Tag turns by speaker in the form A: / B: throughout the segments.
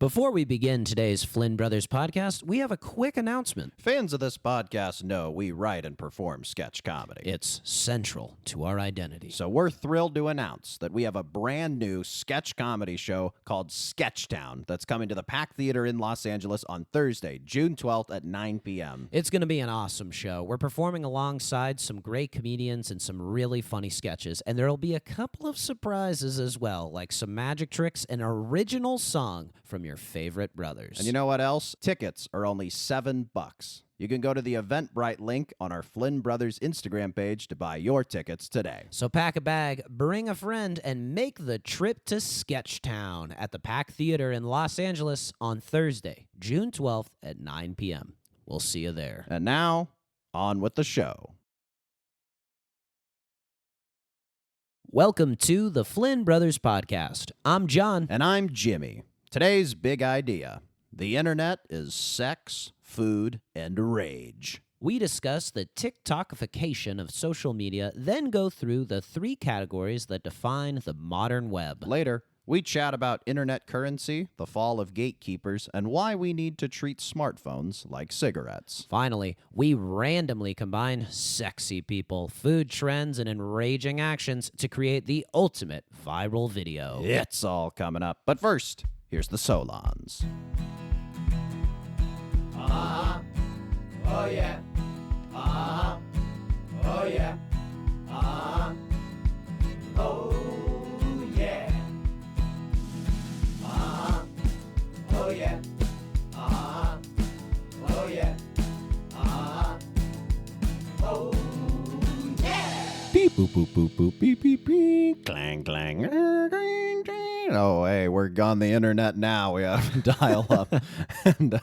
A: Before we begin today's Flynn Brothers podcast, we have a quick announcement.
B: Fans of this podcast know we write and perform sketch comedy.
A: It's central to our identity.
B: So we're thrilled to announce that we have a brand new sketch comedy show called Sketchtown that's coming to the Pack Theater in Los Angeles on Thursday, June 12th at 9 p.m.
A: It's going to be an awesome show. We're performing alongside some great comedians and some really funny sketches, and there'll be a couple of surprises as well, like some magic tricks and an original song from your favorite brothers.
B: And you know what else? Tickets are only $7. You can go to the Eventbrite link on our Flynn Brothers Instagram page to buy your tickets today.
A: So pack a bag, bring a friend, and make the trip to Sketchtown at the Pack Theater in Los Angeles on Thursday, June 12th at 9 p.m. We'll see you there.
B: And now, on with the show.
A: Welcome to the Flynn Brothers Podcast. I'm John.
B: And I'm Jimmy. Today's big idea: the internet is sex, food, and rage.
A: We discuss the TikTokification of social media, then go through the three categories that define the modern web.
B: Later, we chat about internet currency, the fall of gatekeepers, and why we need to treat smartphones like cigarettes.
A: Finally, we randomly combine sexy people, food trends, and enraging actions to create the ultimate viral video.
B: It's all coming up. But first, here's the Solons.
C: Oh yeah. Oh yeah. Oh yeah. Oh yeah. Oh yeah. Oh yeah.
B: Beep, boop, boop, boop, boop, beep, beep, beep. Clang, clang. Oh, hey, we're on the internet now. We have dial up. And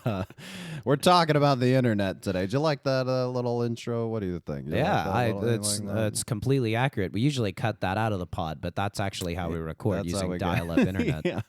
B: we're talking about the internet today. Did you like that little intro? What do you think?
A: It's completely accurate. We usually cut that out of the pod, but that's actually how we record,
B: That's how
A: using
B: we
A: dial-up internet.
B: Yeah.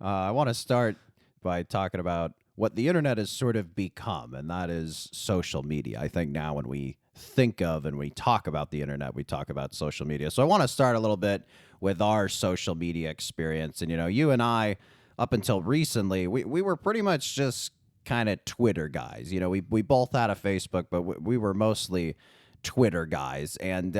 B: I want to start by talking about what the internet has sort of become, and that is social media. I think now when we think of and we talk about the internet, we talk about social media. So I want to start a little bit with our social media experience. And, you know, you and I, up until recently, we were pretty much just kind of Twitter guys. You know, we both had a Facebook, but we were mostly Twitter guys. And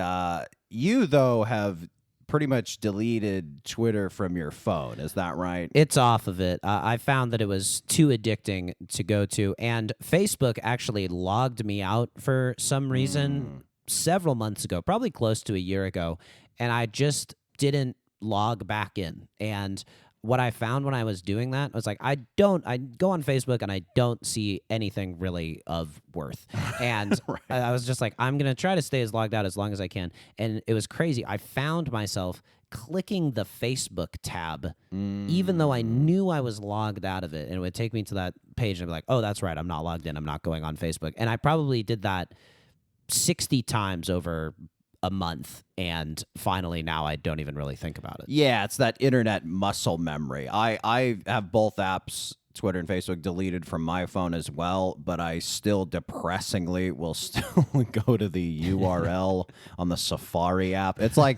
B: you, though, have pretty much deleted Twitter from your phone. Is that right?
A: It's off of it. I found that it was too addicting to go to, and Facebook actually logged me out for some reason several months ago, probably close to a year ago, and I just didn't log back in. And what I found when I was doing that, I was like, I go on Facebook and I don't see anything really of worth. And
B: Right.
A: I was just like, I'm going to try to stay as logged out as long as I can. And it was crazy. I found myself clicking the Facebook tab, even though I knew I was logged out of it. And it would take me to that page and I'd be like, oh, that's right. I'm not logged in. I'm not going on Facebook. And I probably did that 60 times over a month, and finally now I don't even really think about it.
B: Yeah, it's that internet muscle memory. I have both apps, Twitter and Facebook, deleted from my phone as well, but I still depressingly will still go to the URL on the Safari app. It's like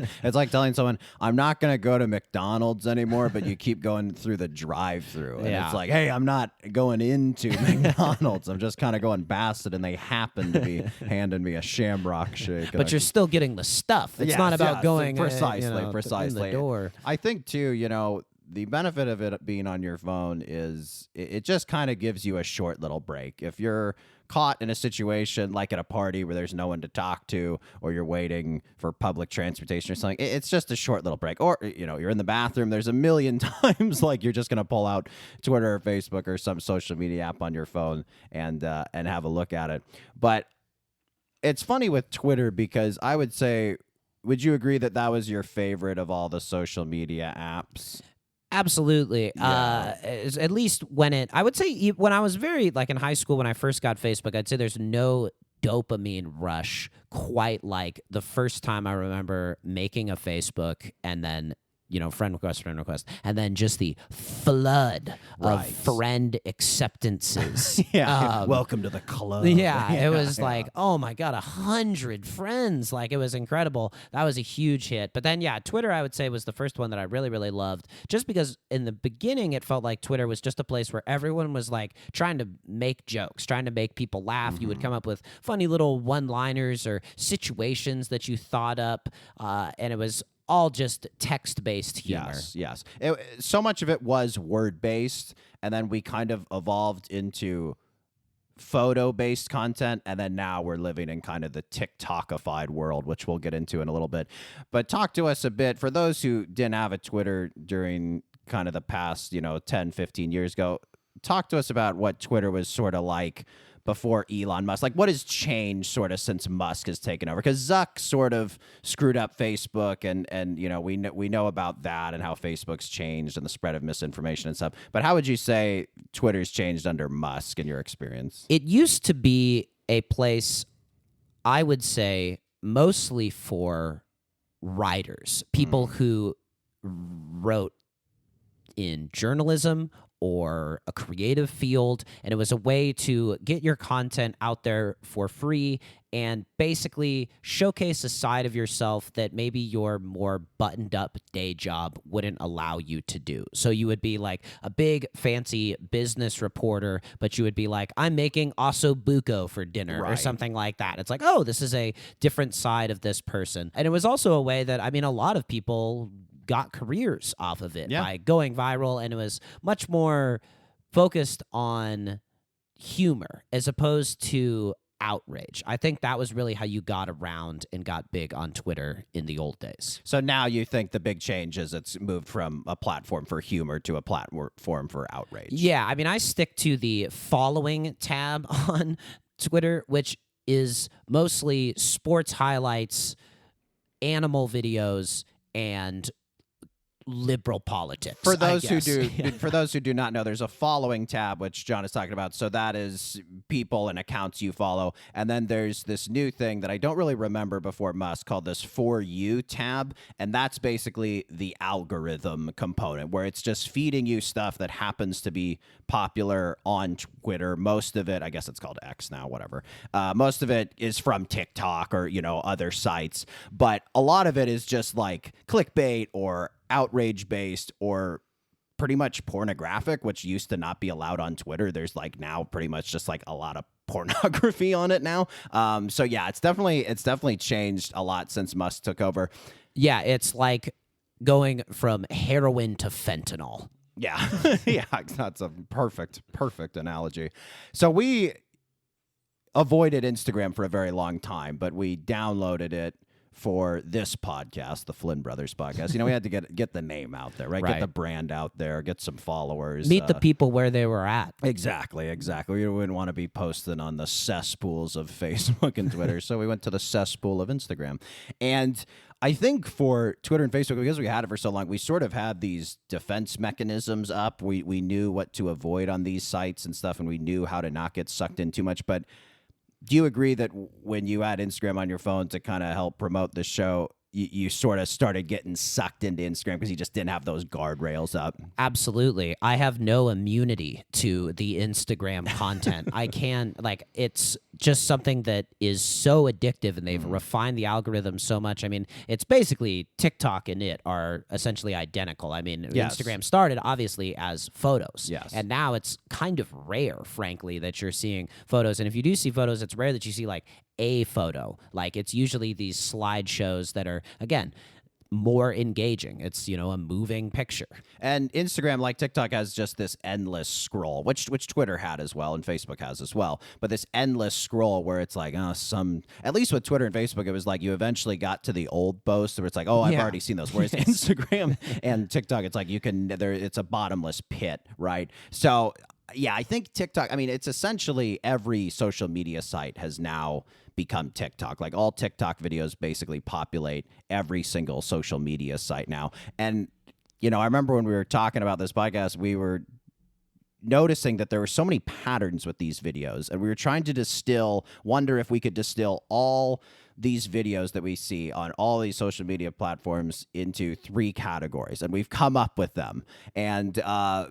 B: telling someone, I'm not going to go to McDonald's anymore, but you keep going through the drive-through. And it's like, hey, I'm not going into McDonald's. I'm just kind of going past it, and they happen to be handing me a Shamrock shake.
A: But you're still getting the stuff. It's not about going
B: precisely.
A: in the door.
B: I think, too, you know, the benefit of it being on your phone is it just kind of gives you a short little break. If you're caught in a situation like at a party where there's no one to talk to, or you're waiting for public transportation or something, it's just a short little break. Or, you know, you're in the bathroom, there's a million times like you're just going to pull out Twitter or Facebook or some social media app on your phone and have a look at it. But it's funny with Twitter because I would say, would you agree that that was your favorite of all the social media apps?
A: Absolutely.
B: Yeah.
A: At least I would say when I was very, like in high school, when I first got Facebook, I'd say there's no dopamine rush quite like the first time I remember making a Facebook and then friend request, and then just the flood of
B: Right.
A: friend acceptances.
B: Yeah. Welcome to the club.
A: Yeah, it was
B: yeah.
A: like, oh my God, 100 friends. Like, it was incredible. That was a huge hit. But then, yeah, Twitter, I would say, was the first one that I really, really loved. Just because in the beginning, it felt like Twitter was just a place where everyone was like trying to make jokes, trying to make people laugh. You would come up with funny little one-liners or situations that you thought up. And it was all just text-based humor.
B: Yes. So much of it was word-based, and then we kind of evolved into photo-based content, and then now we're living in kind of the TikTokified world, which we'll get into in a little bit. But talk to us a bit, for those who didn't have a Twitter during kind of the past, 10, 15 years ago, talk to us about what Twitter was sort of like before Elon Musk. Like, what has changed sort of since Musk has taken over? Because Zuck sort of screwed up Facebook, and we know about that and how Facebook's changed and the spread of misinformation and stuff. But how would you say Twitter's changed under Musk in your experience?
A: It used to be a place, I would say, mostly for writers, people who wrote in journalism or a creative field, and it was a way to get your content out there for free and basically showcase a side of yourself that maybe your more buttoned up day job wouldn't allow you to do. So you would be like a big fancy business reporter, but you would be like, I'm making osso buco for dinner or
B: Right.
A: something like that. It's like, oh, this is a different side of this person. And it was also a way that, a lot of people got careers off of it by going viral, and it was much more focused on humor as opposed to outrage. I think that was really how you got around and got big on Twitter in the old days.
B: So now you think the big change is it's moved from a platform for humor to a platform for outrage.
A: Yeah, I stick to the following tab on Twitter, which is mostly sports highlights, animal videos, and liberal politics.
B: For those who
A: do,
B: for those who do not know, there's a following tab which John is talking about. So that is people and accounts you follow, and then there's this new thing that I don't really remember before Musk called this For You tab, and that's basically the algorithm component where it's just feeding you stuff that happens to be popular on Twitter. Most of it, I guess it's called X now, whatever. Most of it is from TikTok or other sites, but a lot of it is just like clickbait or outrage based or pretty much pornographic, which used to not be allowed on Twitter. There's like now pretty much just like a lot of pornography on it now. So yeah, it's definitely changed a lot since Musk took over.
A: Yeah, it's like going from heroin to fentanyl.
B: Yeah. Yeah, that's a perfect analogy. So we avoided Instagram for a very long time, but we downloaded it for this podcast, the Flynn Brothers podcast. We had to get the name out there, right?
A: Right.
B: Get the brand out there, get some followers.
A: Meet the people where they were at.
B: Exactly. We wouldn't want to be posting on the cesspools of Facebook and Twitter, so we went to the cesspool of Instagram. And I think for Twitter and Facebook, because we had it for so long, we sort of had these defense mechanisms up. We knew what to avoid on these sites and stuff, and we knew how to not get sucked in too much. But do you agree that when you had Instagram on your phone to kind of help promote the show, you sort of started getting sucked into Instagram because you just didn't have those guardrails up?
A: Absolutely. I have no immunity to the Instagram content. I can, it's just something that is so addictive, and they've refined the algorithm so much. It's basically TikTok and it are essentially identical.
B: Yes.
A: Instagram started obviously as photos.
B: Yes.
A: And now it's kind of rare, frankly, that you're seeing photos. And if you do see photos, it's rare that you see a photo. It's usually these slideshows that are, again, more engaging. It's, a moving picture.
B: And Instagram, like TikTok, has just this endless scroll, which Twitter had as well and Facebook has as well. But this endless scroll where it's like, at least with Twitter and Facebook, it was like you eventually got to the old posts where it's like, I've already seen those. Whereas Instagram and TikTok, it's like it's a bottomless pit, right? So yeah, I think TikTok, it's essentially every social media site has now become TikTok. Like all TikTok videos basically populate every single social media site now. And, I remember when we were talking about this podcast, we were noticing that there were so many patterns with these videos, and we were trying to wonder if we could distill all these videos that we see on all these social media platforms into 3 categories, and we've come up with them. And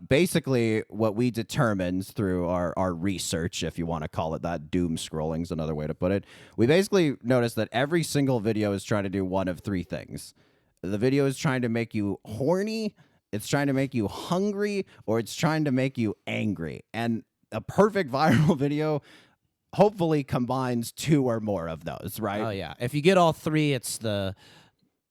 B: basically what we determined through our research, if you want to call it that, doom scrolling is another way to put it, we basically noticed that every single video is trying to do one of 3 things. The video is trying to make you horny, it's trying to make you hungry, or it's trying to make you angry. And a perfect viral video hopefully combines 2 or more of those, right?
A: Oh yeah. If you get all 3, it's the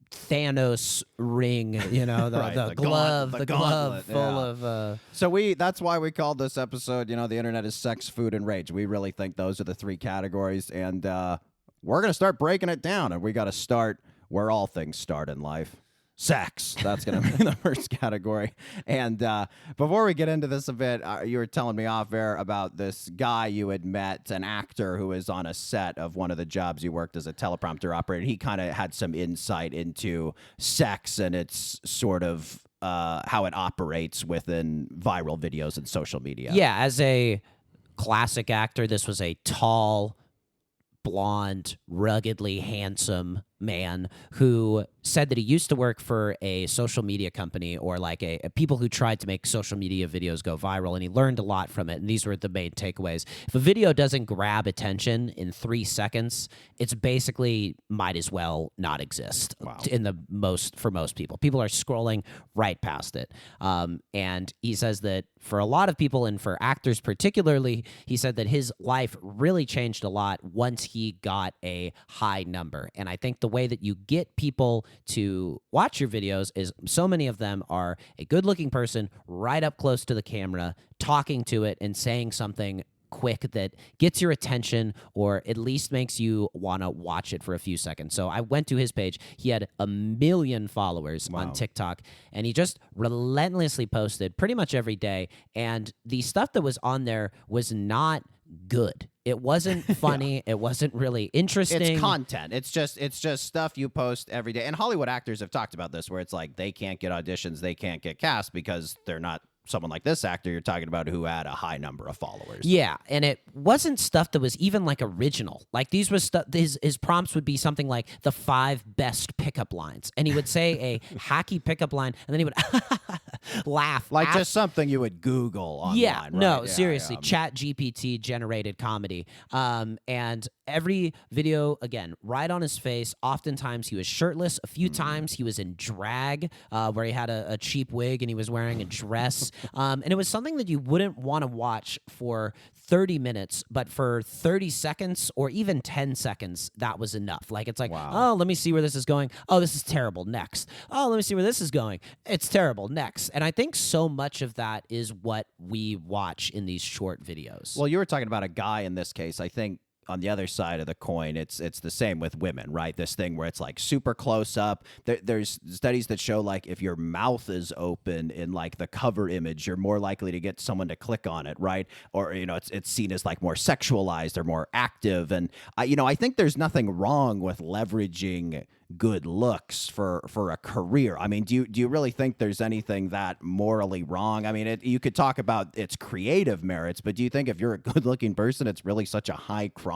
A: Thanos ring, the,
B: Right,
A: the
B: the
A: glove,
B: gauntlet,
A: the
B: the
A: glove
B: gauntlet,
A: full of.
B: So that's why we called this episode, the internet is sex, food, and rage. We really think those are the 3 categories, and we're going to start breaking it down, and we got to start where all things start in life. Sex. That's going to be the first category. And before we get into this a bit, you were telling me off air about this guy you had met, an actor who was on a set of one of the jobs you worked as a teleprompter operator. He kind of had some insight into sex and its sort of how it operates within viral videos and social media.
A: Yeah, as a classic actor, this was a tall, blonde, ruggedly handsome man who said that he used to work for a social media company, or like a people who tried to make social media videos go viral, and he learned a lot from it. And these were the main takeaways. If a video doesn't grab attention in 3 seconds, it's basically might as well not exist.
B: Wow.
A: For most people. People are scrolling right past it. And he says that for a lot of people, and for actors particularly, he said that his life really changed a lot once he got a high number. And I think the way that you get people to watch your videos is so many of them are a good-looking person right up close to the camera, talking to it and saying something quick that gets your attention, or at least makes you want to watch it for a few seconds. So I went to his page. He had 1 million followers on TikTok, and he just relentlessly posted pretty much every day. And the stuff that was on there was not good. It wasn't funny. It wasn't really interesting.
B: It's content. It's just stuff you post every day. And Hollywood actors have talked about this, where it's like they can't get auditions, they can't get cast because they're not someone like this actor you're talking about who had a high number of followers.
A: Yeah, and it wasn't stuff that was even like original. Like these was stuff. His prompts would be something like the 5 best pickup lines, and he would say a hacky pickup line, and then he would laugh,
B: like just something you would Google online.
A: Yeah,
B: right?
A: no,
B: Yeah,
A: seriously,
B: yeah.
A: Chat GPT generated comedy. And every video, again, right on his face. Oftentimes he was shirtless. A few times he was in drag, where he had a cheap wig and he was wearing a dress. And it was something that you wouldn't want to watch for 30 minutes, but for 30 seconds or even 10 seconds, that was enough. Like, it's like,
B: Wow.
A: oh, let me see where this is going. Oh, this is terrible. Next. Oh, let me see where this is going. It's terrible. Next. And I think so much of that is what we watch in these short videos.
B: Well, you were talking about a guy in this case. I think on the other side of the coin, it's the same with women, right? This thing where it's like super close up. There's studies that show like if your mouth is open in like the cover image, you're more likely to get someone to click on it, right? Or it's seen as like more sexualized or more active. And I think there's nothing wrong with leveraging good looks for a career. I mean, do you really think there's anything that morally wrong? I mean, you could talk about its creative merits, but do you think if you're a good-looking person, it's really such a high crime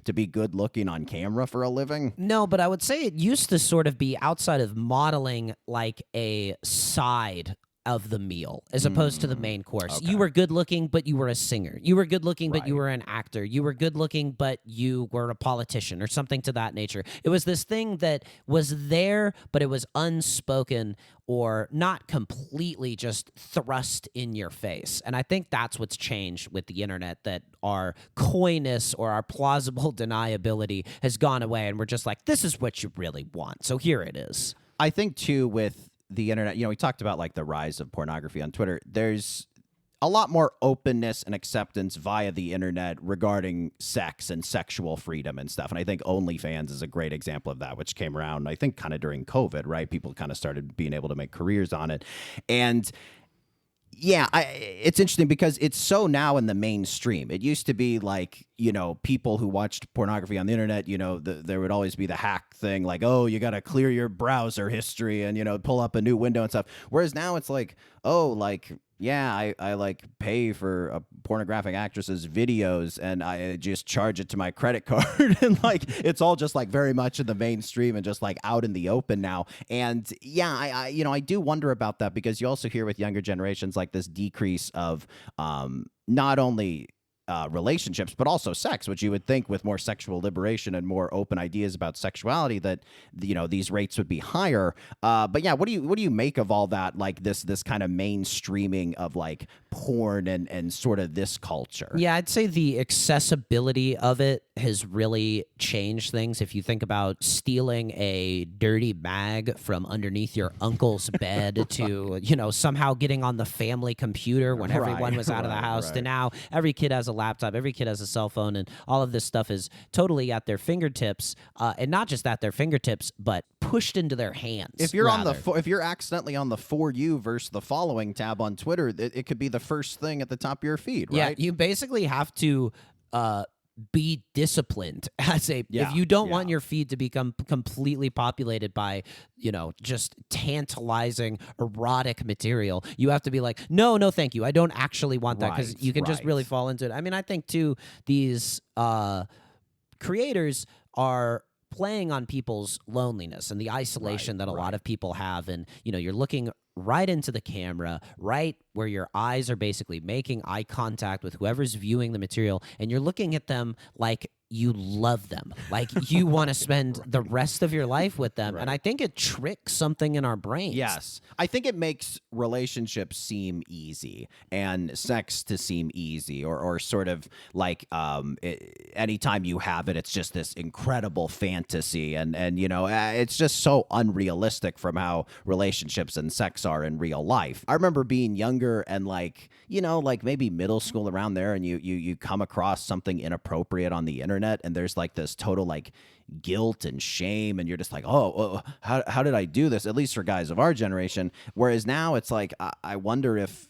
B: to be good-looking on camera for a living?
A: No, but I would say it used to sort of be outside of modeling, like a side of the meal as opposed to the main course.
B: Okay.
A: You were good looking, but you were a singer. You were good looking, but you
B: Right.
A: were an actor. You were good looking, but you were a politician or something to that nature. It was this thing that was there, but it was unspoken or not completely just thrust in your face. And I think that's what's changed with the internet, that our coyness or our plausible deniability has gone away, and we're just like, this is what you really want. So here it is.
B: I think too with the internet, we talked about like the rise of pornography on Twitter. There's a lot more openness and acceptance via the internet regarding sex and sexual freedom and stuff. And I think OnlyFans is a great example of that, which came around, I think, kind of during COVID, right? People kind of started being able to make careers on it. And yeah, it's interesting because it's so now in the mainstream. It used to be like, people who watched pornography on the internet, there would always be the hack thing like, oh, you got to clear your browser history and, pull up a new window and stuff. Whereas now it's like, oh, like Yeah, I like pay for a pornographic actress's videos and I just charge it to my credit card and like it's all just like very much in the mainstream and just like out in the open now. And yeah, I do wonder about that because you also hear with younger generations like this decrease of not only relationships, but also sex, which you would think with more sexual liberation and more open ideas about sexuality that these rates would be higher. But yeah, what do you make of all that? Like this kind of mainstreaming of like porn and sort of this culture.
A: Yeah, I'd say the accessibility of it has really changed things. If you think about stealing a dirty bag from underneath your uncle's bed to, somehow getting on the family computer when everyone was out of the house to now every kid has a laptop, every kid has a cell phone, and all of this stuff is totally at their fingertips. And not just at their fingertips, but pushed into their hands.
B: If you're if you're accidentally on the For You versus the Following tab on Twitter, it could be the first thing at the top of your feed, right?
A: Yeah, you basically have to be disciplined if you don't want your feed to become completely populated by just tantalizing erotic material. You have to be like, no thank you, I don't actually want that, because you can just really fall into it. I mean, I think too these creators are playing on people's loneliness and the isolation that a lot of people have, and you're looking right into the camera, right where your eyes are basically making eye contact with whoever's viewing the material, and you're looking at them like you love them, like you want to spend the rest of your life with them. And I think it tricks something in our brains.
B: Yes. I think it makes relationships seem easy and sex to seem easy, or sort of like anytime you have it, it's just this incredible fantasy. And it's just so unrealistic from how relationships and sex are in real life. I remember being younger and like maybe middle school around there, and you come across something inappropriate on the internet, and there's like this total like guilt and shame, and you're just like, how did I do this? At least for guys of our generation. Whereas now it's like, I wonder if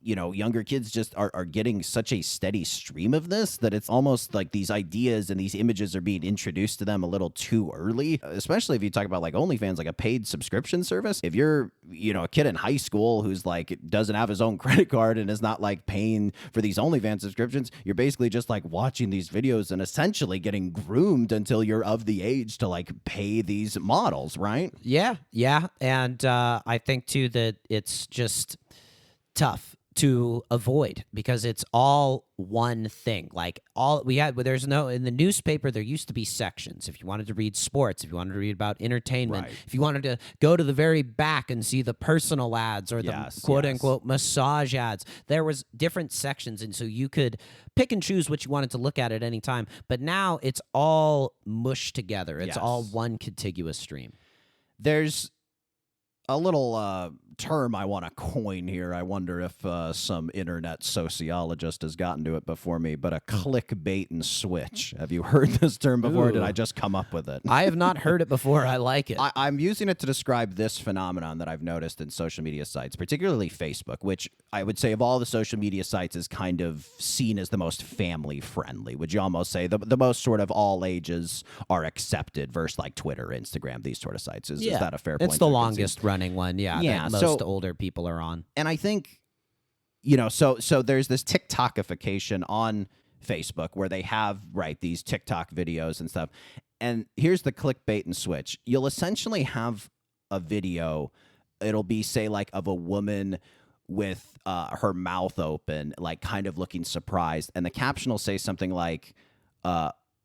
B: younger kids just are getting such a steady stream of this that it's almost like these ideas and these images are being introduced to them a little too early, especially if you talk about like OnlyFans, like a paid subscription service. If you're, a kid in high school who's like doesn't have his own credit card and is not like paying for these OnlyFans subscriptions, you're basically just like watching these videos and essentially getting groomed until you're of the age to like pay these models, right?
A: Yeah. And I think too that it's just tough to avoid because it's all one thing. Like there's no, in the newspaper, there used to be sections. If you wanted to read sports, if you wanted to read about entertainment, if you wanted to go to the very back and see the personal ads or the quote unquote massage ads, there was different sections. And so you could pick and choose what you wanted to look at any time. But now it's all mushed together. It's all one contiguous stream.
B: There's a little term I want to coin here. I wonder if some internet sociologist has gotten to it before me, but a clickbait and switch. Have you heard this term before? Or did I just come up with it?
A: I have not heard it before. I like it.
B: I'm using it to describe this phenomenon that I've noticed in social media sites, particularly Facebook, which I would say of all the social media sites is kind of seen as the most family friendly. Would you almost say the most sort of all ages are accepted versus like Twitter, Instagram, these sort of sites? Is that a fair point?
A: It's the longest running one. Yeah. That most older people are on.
B: And I think, so there's this TikTokification on Facebook where they have, these TikTok videos and stuff. And here's the clickbait and switch. You'll essentially have a video. It'll be, say, like of a woman with her mouth open, like kind of looking surprised. And the caption will say something like,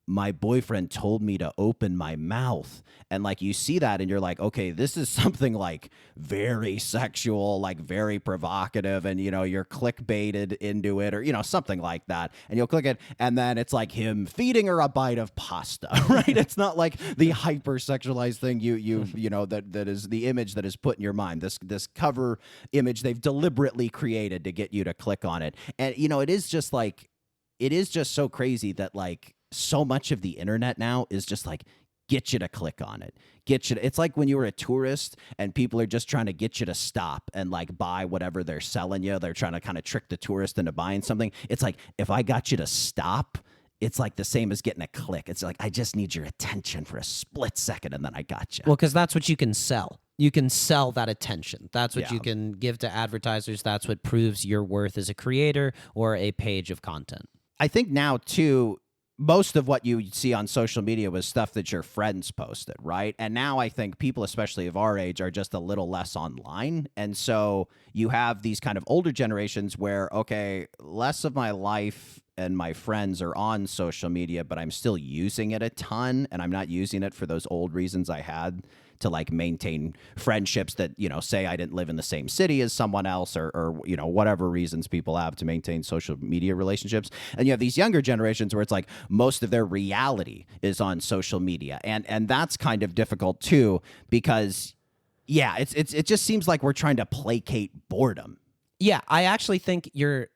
B: my boyfriend told me to open my mouth. And like you see that and you're like, okay, this is something like very sexual, like very provocative, and you're clickbaited into it, or something like that. And you'll click it and then it's like him feeding her a bite of pasta, right? It's not like the hypersexualized thing that is the image that is put in your mind. This cover image they've deliberately created to get you to click on it. And it is just so crazy that like so much of the internet now is just like get you to click on it. It's like when you were a tourist and people are just trying to get you to stop and like buy whatever they're selling you. They're trying to kind of trick the tourist into buying something. It's like, if I got you to stop, it's like the same as getting a click. It's like, I just need your attention for a split second and then I got you.
A: Well, because that's what you can sell. You can sell that attention. That's what
B: Yeah.
A: you can give to advertisers. That's what proves your worth as a creator or a page of content.
B: I think now, too, most of what you see on social media was stuff that your friends posted, right? And now I think people, especially of our age, are just a little less online. And so you have these kind of older generations where, okay, less of my life and my friends are on social media, but I'm still using it a ton, and I'm not using it for those old reasons I had to like maintain friendships that, you know, say I didn't live in the same city as someone else or you know, whatever reasons people have to maintain social media relationships. And you have these younger generations where it's like most of their reality is on social media. And that's kind of difficult too, because yeah, it just seems like we're trying to placate boredom.
A: Yeah, I actually think you're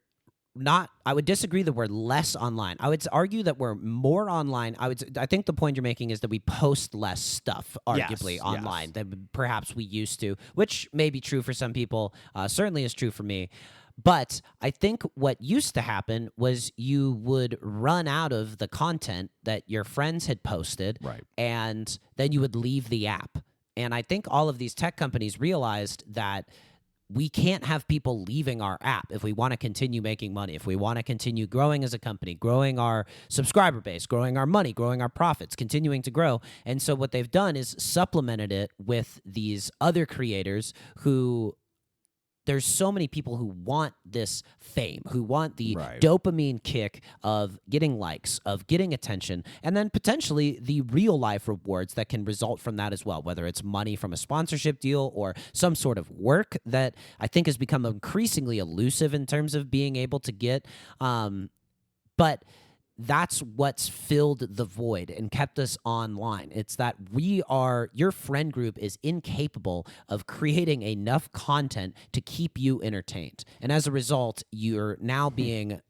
A: not. I would disagree that we're less online. I would argue that we're more online. I think the point you're making is that we post less stuff, arguably,
B: Yes,
A: online
B: yes.
A: than perhaps we used to, which may be true for some people. Certainly is true for me. But I think what used to happen was you would run out of the content that your friends had posted,
B: Right.
A: and then you would leave the app. And I think all of these tech companies realized that we can't have people leaving our app if we want to continue making money, if we want to continue growing as a company, growing our subscriber base, growing our money, growing our profits, continuing to grow. And so what they've done is supplemented it with these other creators who there's so many people who want this fame, who want the
B: Right.
A: dopamine kick of getting likes, of getting attention, and then potentially the real life rewards that can result from that as well, whether it's money from a sponsorship deal or some sort of work that I think has become increasingly elusive in terms of being able to get. But that's what's filled the void and kept us online. It's that your friend group is incapable of creating enough content to keep you entertained. And as a result, you're now being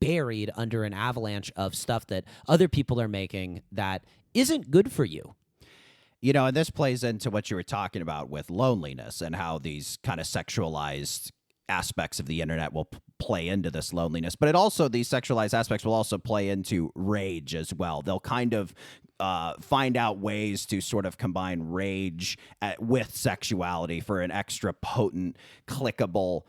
A: buried under an avalanche of stuff that other people are making that isn't good for you.
B: You know, and this plays into what you were talking about with loneliness and how these kind of sexualized aspects of the internet will play into this loneliness. But these sexualized aspects will also play into rage as well. They'll kind of find out ways to sort of combine rage with sexuality for an extra potent, clickable,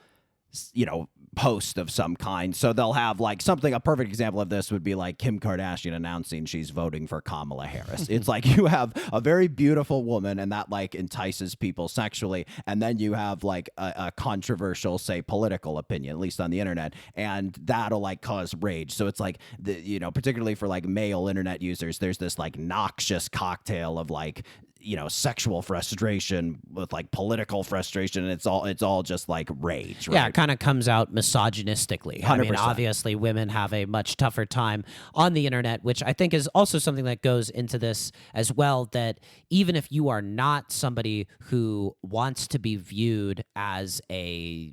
B: you know, post of some kind. So they'll have like a perfect example of this would be like Kim Kardashian announcing she's voting for Kamala Harris. It's like you have a very beautiful woman and that like entices people sexually. And then you have like a controversial, say, political opinion, at least on the internet. And that'll like cause rage. So it's like, you know, particularly for like male internet users, there's this like noxious cocktail of like, you know, sexual frustration with like political frustration, and it's all just like rage, right?
A: Yeah, it kind of comes out misogynistically. I mean,
B: 100%.
A: obviously, women have a much tougher time on the internet, which I think is also something that goes into this as well, that even if you are not somebody who wants to be viewed as a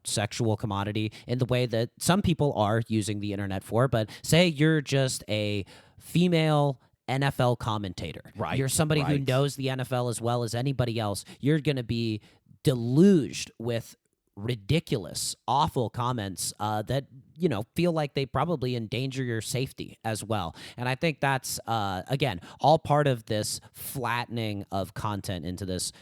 A: sexual commodity in the way that some people are using the internet for, but say you're just a female NFL commentator.
B: Right,
A: You're somebody who
B: right.
A: knows the NFL as well as anybody else. You're going to be deluged with ridiculous, awful comments that, feel like they probably endanger your safety as well. And I think that's, again, all part of this flattening of content into this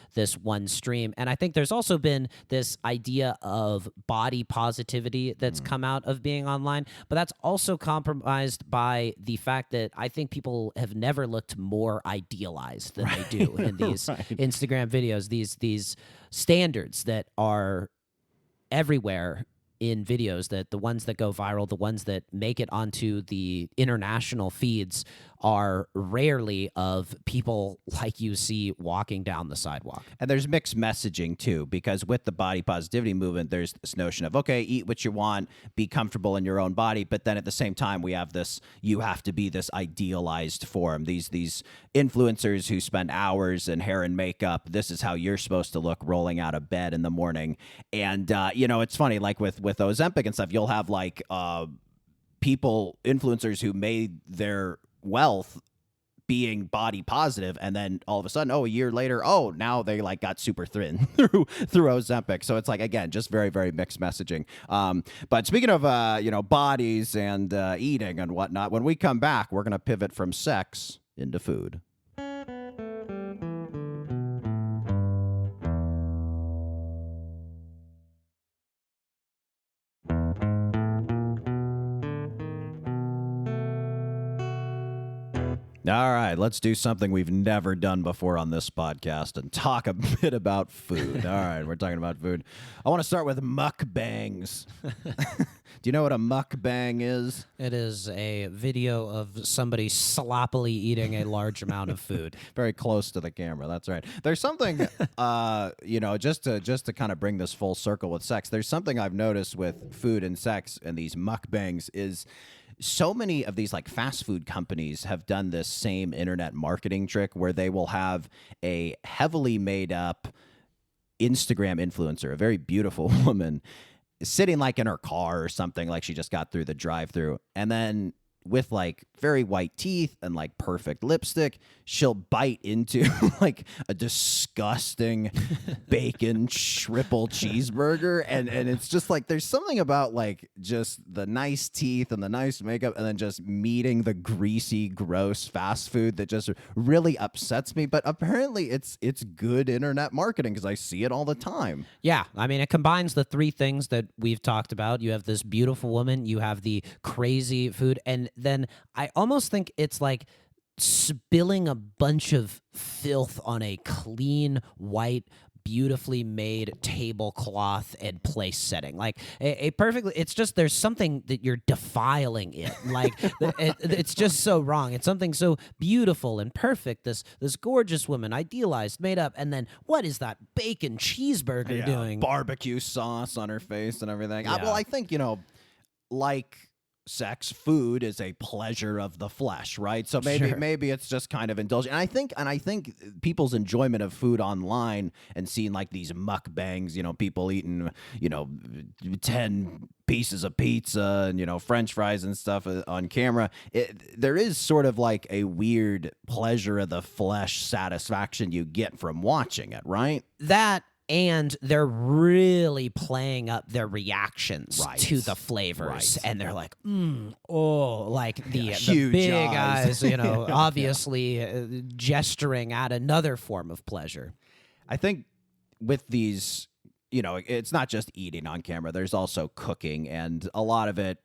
A: one stream. And I think there's also been this idea of body positivity that's come out of being online, but that's also compromised by the fact that I think people have never looked more idealized than they do in these Instagram videos, these standards that are everywhere in videos, that the ones that go viral, the ones that make it onto the international feeds are rarely of people like you see walking down the sidewalk.
B: And there's mixed messaging too, because with the body positivity movement, there's this notion of, okay, eat what you want, be comfortable in your own body. But then at the same time, we have this, you have to be this idealized form. These influencers who spend hours in hair and makeup, this is how you're supposed to look rolling out of bed in the morning. And, it's funny, like with Ozempic and stuff, you'll have like influencers who made their wealth being body positive, and then all of a sudden, a year later, now they like got super thin through Ozempic. So it's like, again, just very, very mixed messaging. But speaking of bodies and eating and whatnot, when we come back, we're gonna pivot from sex into food. All right, let's do something we've never done before on this podcast and talk a bit about food. All right, we're talking about food. I want to start with mukbangs. Do you know what a mukbang is?
A: It is a video of somebody sloppily eating a large amount of food.
B: Very close to the camera. That's right. There's something, just to kind of bring this full circle with sex. There's something I've noticed with food and sex and these mukbangs is so many of these like fast food companies have done this same internet marketing trick where they will have a heavily made up Instagram influencer, a very beautiful woman, sitting like in her car or something, like she just got through the drive-through, and then with like very white teeth and like perfect lipstick, she'll bite into like a disgusting bacon triple cheeseburger, and it's just like there's something about like just the nice teeth and the nice makeup and then just meeting the greasy gross fast food that just really upsets me. But apparently it's good internet marketing because I see it all the time.
A: Yeah, I mean, it combines the three things that we've talked about. You have this beautiful woman, you have the crazy food, and then I almost think it's like spilling a bunch of filth on a clean, white, beautifully made tablecloth and place setting. Like a perfectly, it's just there's something that you're defiling it. Like it's just so wrong. It's something so beautiful and perfect. This gorgeous woman, idealized, made up, and then what is that bacon cheeseburger doing?
B: Barbecue sauce on her face and everything.
A: Yeah.
B: Well, I think like sex, food is a pleasure of the flesh, right? So maybe it's just kind of indulgent. And I think people's enjoyment of food online and seeing like these mukbangs, people eating, 10 pieces of pizza and French fries and stuff on camera, there is sort of like a weird pleasure of the flesh satisfaction you get from watching it, right?
A: That, and they're really playing up their reactions to the flavors.
B: Right.
A: And they're like, like the
B: huge
A: big
B: eyes.
A: eyes, obviously gesturing at another form of pleasure.
B: I think with these, it's not just eating on camera. There's also cooking, and a lot of it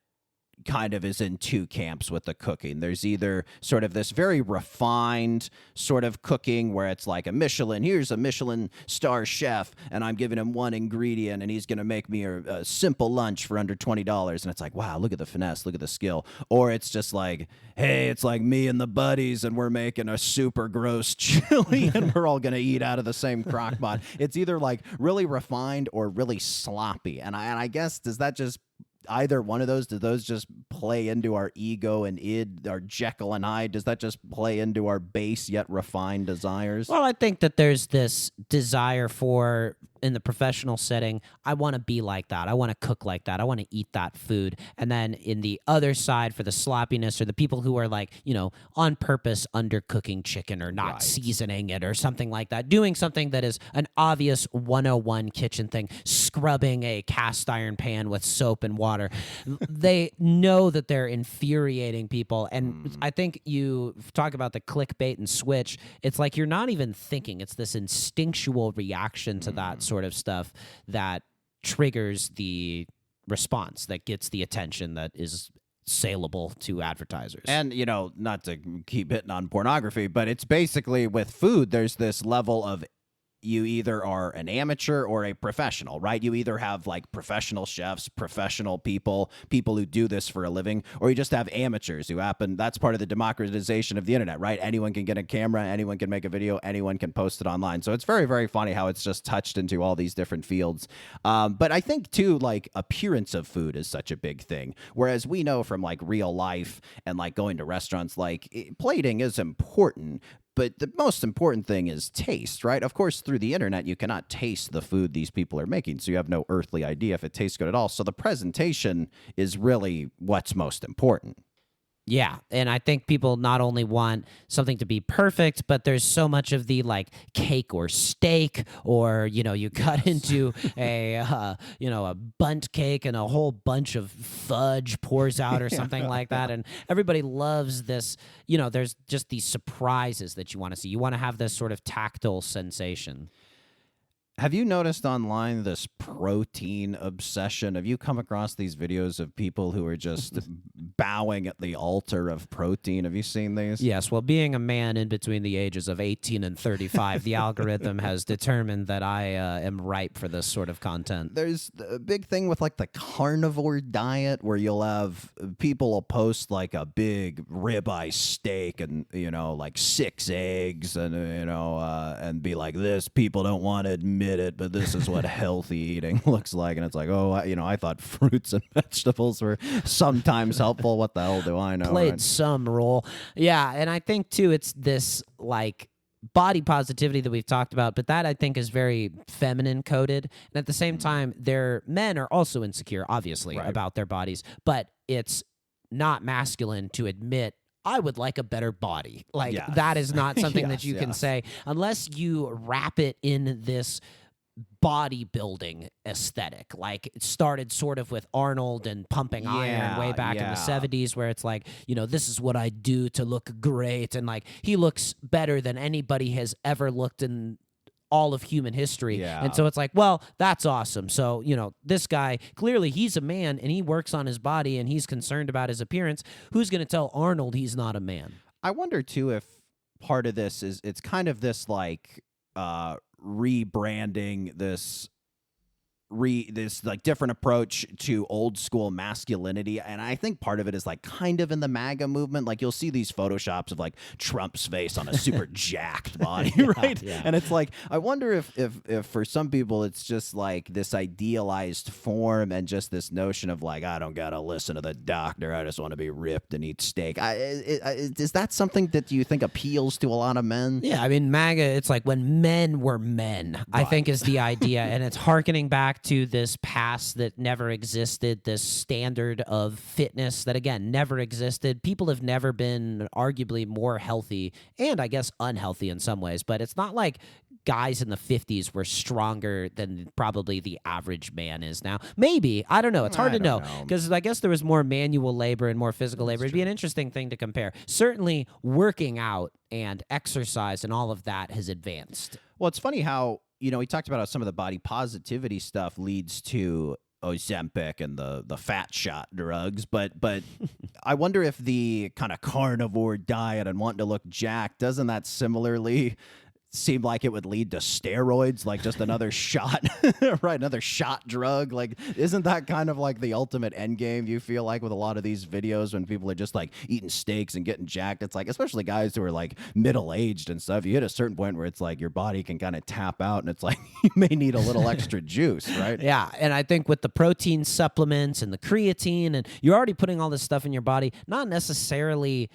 B: kind of is in two camps with the cooking. There's either sort of this very refined sort of cooking where it's like here's a Michelin star chef, and I'm giving him one ingredient and he's going to make me a simple lunch for under $20. And it's like, wow, look at the finesse, look at the skill. Or it's just like, hey, it's like me and the buddies and we're making a super gross chili and we're all going to eat out of the same crock pot. It's either like really refined or really sloppy. And I guess, does that just either one of those, do those just play into our ego and id, our Jekyll and Hyde? Does that just play into our base yet refined desires?
A: Well, I think that there's this desire for, in the professional setting, I want to be like that. I want to cook like that. I want to eat that food. And then in the other side, for the sloppiness or the people who are like, on purpose undercooking chicken or not seasoning it or something like that, doing something that is an obvious 101 kitchen thing, scrubbing a cast iron pan with soap and water. They know that they're infuriating people. And I think you talk about the clickbait and switch. It's like you're not even thinking. It's this instinctual reaction to that sort of stuff that triggers the response, that gets the attention, that is saleable to advertisers.
B: And, not to keep hitting on pornography, but it's basically with food, there's this level of you either are an amateur or a professional, right? You either have like professional chefs, professional people who do this for a living, or you just have amateurs who happen. That's part of the democratization of the internet, right? Anyone can get a camera, anyone can make a video, anyone can post it online. So it's very, very funny how it's just touched into all these different fields. But I think too, like appearance of food is such a big thing. Whereas we know from like real life and like going to restaurants, like plating is important. But the most important thing is taste, right? Of course, through the internet, you cannot taste the food these people are making, so you have no earthly idea if it tastes good at all. So the presentation is really what's most important.
A: Yeah, and I think people not only want something to be perfect, but there's so much of the like cake or steak, or you cut into a bundt cake and a whole bunch of fudge pours out or something like that, and everybody loves this. There's just these surprises that you want to see. You want to have this sort of tactile sensation.
B: Have you noticed online this protein obsession? Have you come across these videos of people who are just bowing at the altar of protein? Have you seen these?
A: Yes, well, being a man in between the ages of 18 and 35, the algorithm has determined that I am ripe for this sort of content.
B: There's a big thing with like the carnivore diet where you'll have people will post like a big ribeye steak and, like 6 eggs and be like, this, people don't want to admit it, but this is what healthy eating looks like. And it's like, I thought fruits and vegetables were sometimes helpful. What the hell do I know?
A: Played
B: right?
A: some role. Yeah, and I think, too, it's this, like, body positivity that we've talked about, but that I think is very feminine coded. And at the same time, men are also insecure, obviously,
B: Right.
A: about their bodies, but it's not masculine to admit I would like a better body. Like
B: Yes.
A: that is not something that
B: Yes,
A: you can
B: yes.
A: say unless you wrap it in this bodybuilding aesthetic. Like it started sort of with Arnold and pumping iron way back in the
B: yeah.
A: 70s where it's like, this is what I do to look great. And like he looks better than anybody has ever looked in all of human history.
B: Yeah.
A: And so it's like, well, that's awesome. So, this guy, clearly he's a man and he works on his body and he's concerned about his appearance. Who's going to tell Arnold he's not a man?
B: I wonder too if part of this is it's kind of this like rebranding this like different approach to old school masculinity, and I think part of it is like kind of in the MAGA movement. Like you'll see these photoshops of like Trump's face on a super jacked body, right?
A: yeah.
B: And it's like I wonder if for some people it's just like this idealized form and just this notion of like I don't gotta listen to the doctor, I just want to be ripped and eat steak. Is that something that you think appeals to a lot of men?
A: Yeah, I mean, MAGA, it's like when men were men, I think is the idea. And it's hearkening back to this past that never existed, this standard of fitness that, again, never existed. People have never been arguably more healthy and I guess unhealthy in some ways. But it's not like guys in the 50s were stronger than probably the average man is now. Maybe. I don't know. It's hard to know because I guess there was more manual labor and more physical labor. It'd be an interesting thing to compare. Certainly working out and exercise and all of that has advanced.
B: Well, it's funny how, we talked about how some of the body positivity stuff leads to Ozempic and the fat shot drugs, but I wonder if the kind of carnivore diet and wanting to look jacked, doesn't that similarly seem like it would lead to steroids, like just another shot, right? Another shot drug. Like, isn't that kind of like the ultimate end game, you feel like, with a lot of these videos when people are just like eating steaks and getting jacked? It's like, especially guys who are like middle-aged and stuff, you hit a certain point where it's like your body can kind of tap out and it's like you may need a little extra juice, right?
A: Yeah, and I think with the protein supplements and the creatine, and you're already putting all this stuff in your body, not necessarily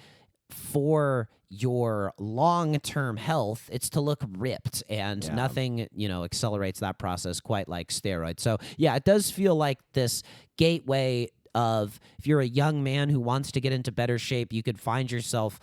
A: for your long-term health, it's to look ripped, and nothing, accelerates that process quite like steroids. So yeah, it does feel like this gateway of, if you're a young man who wants to get into better shape, you could find yourself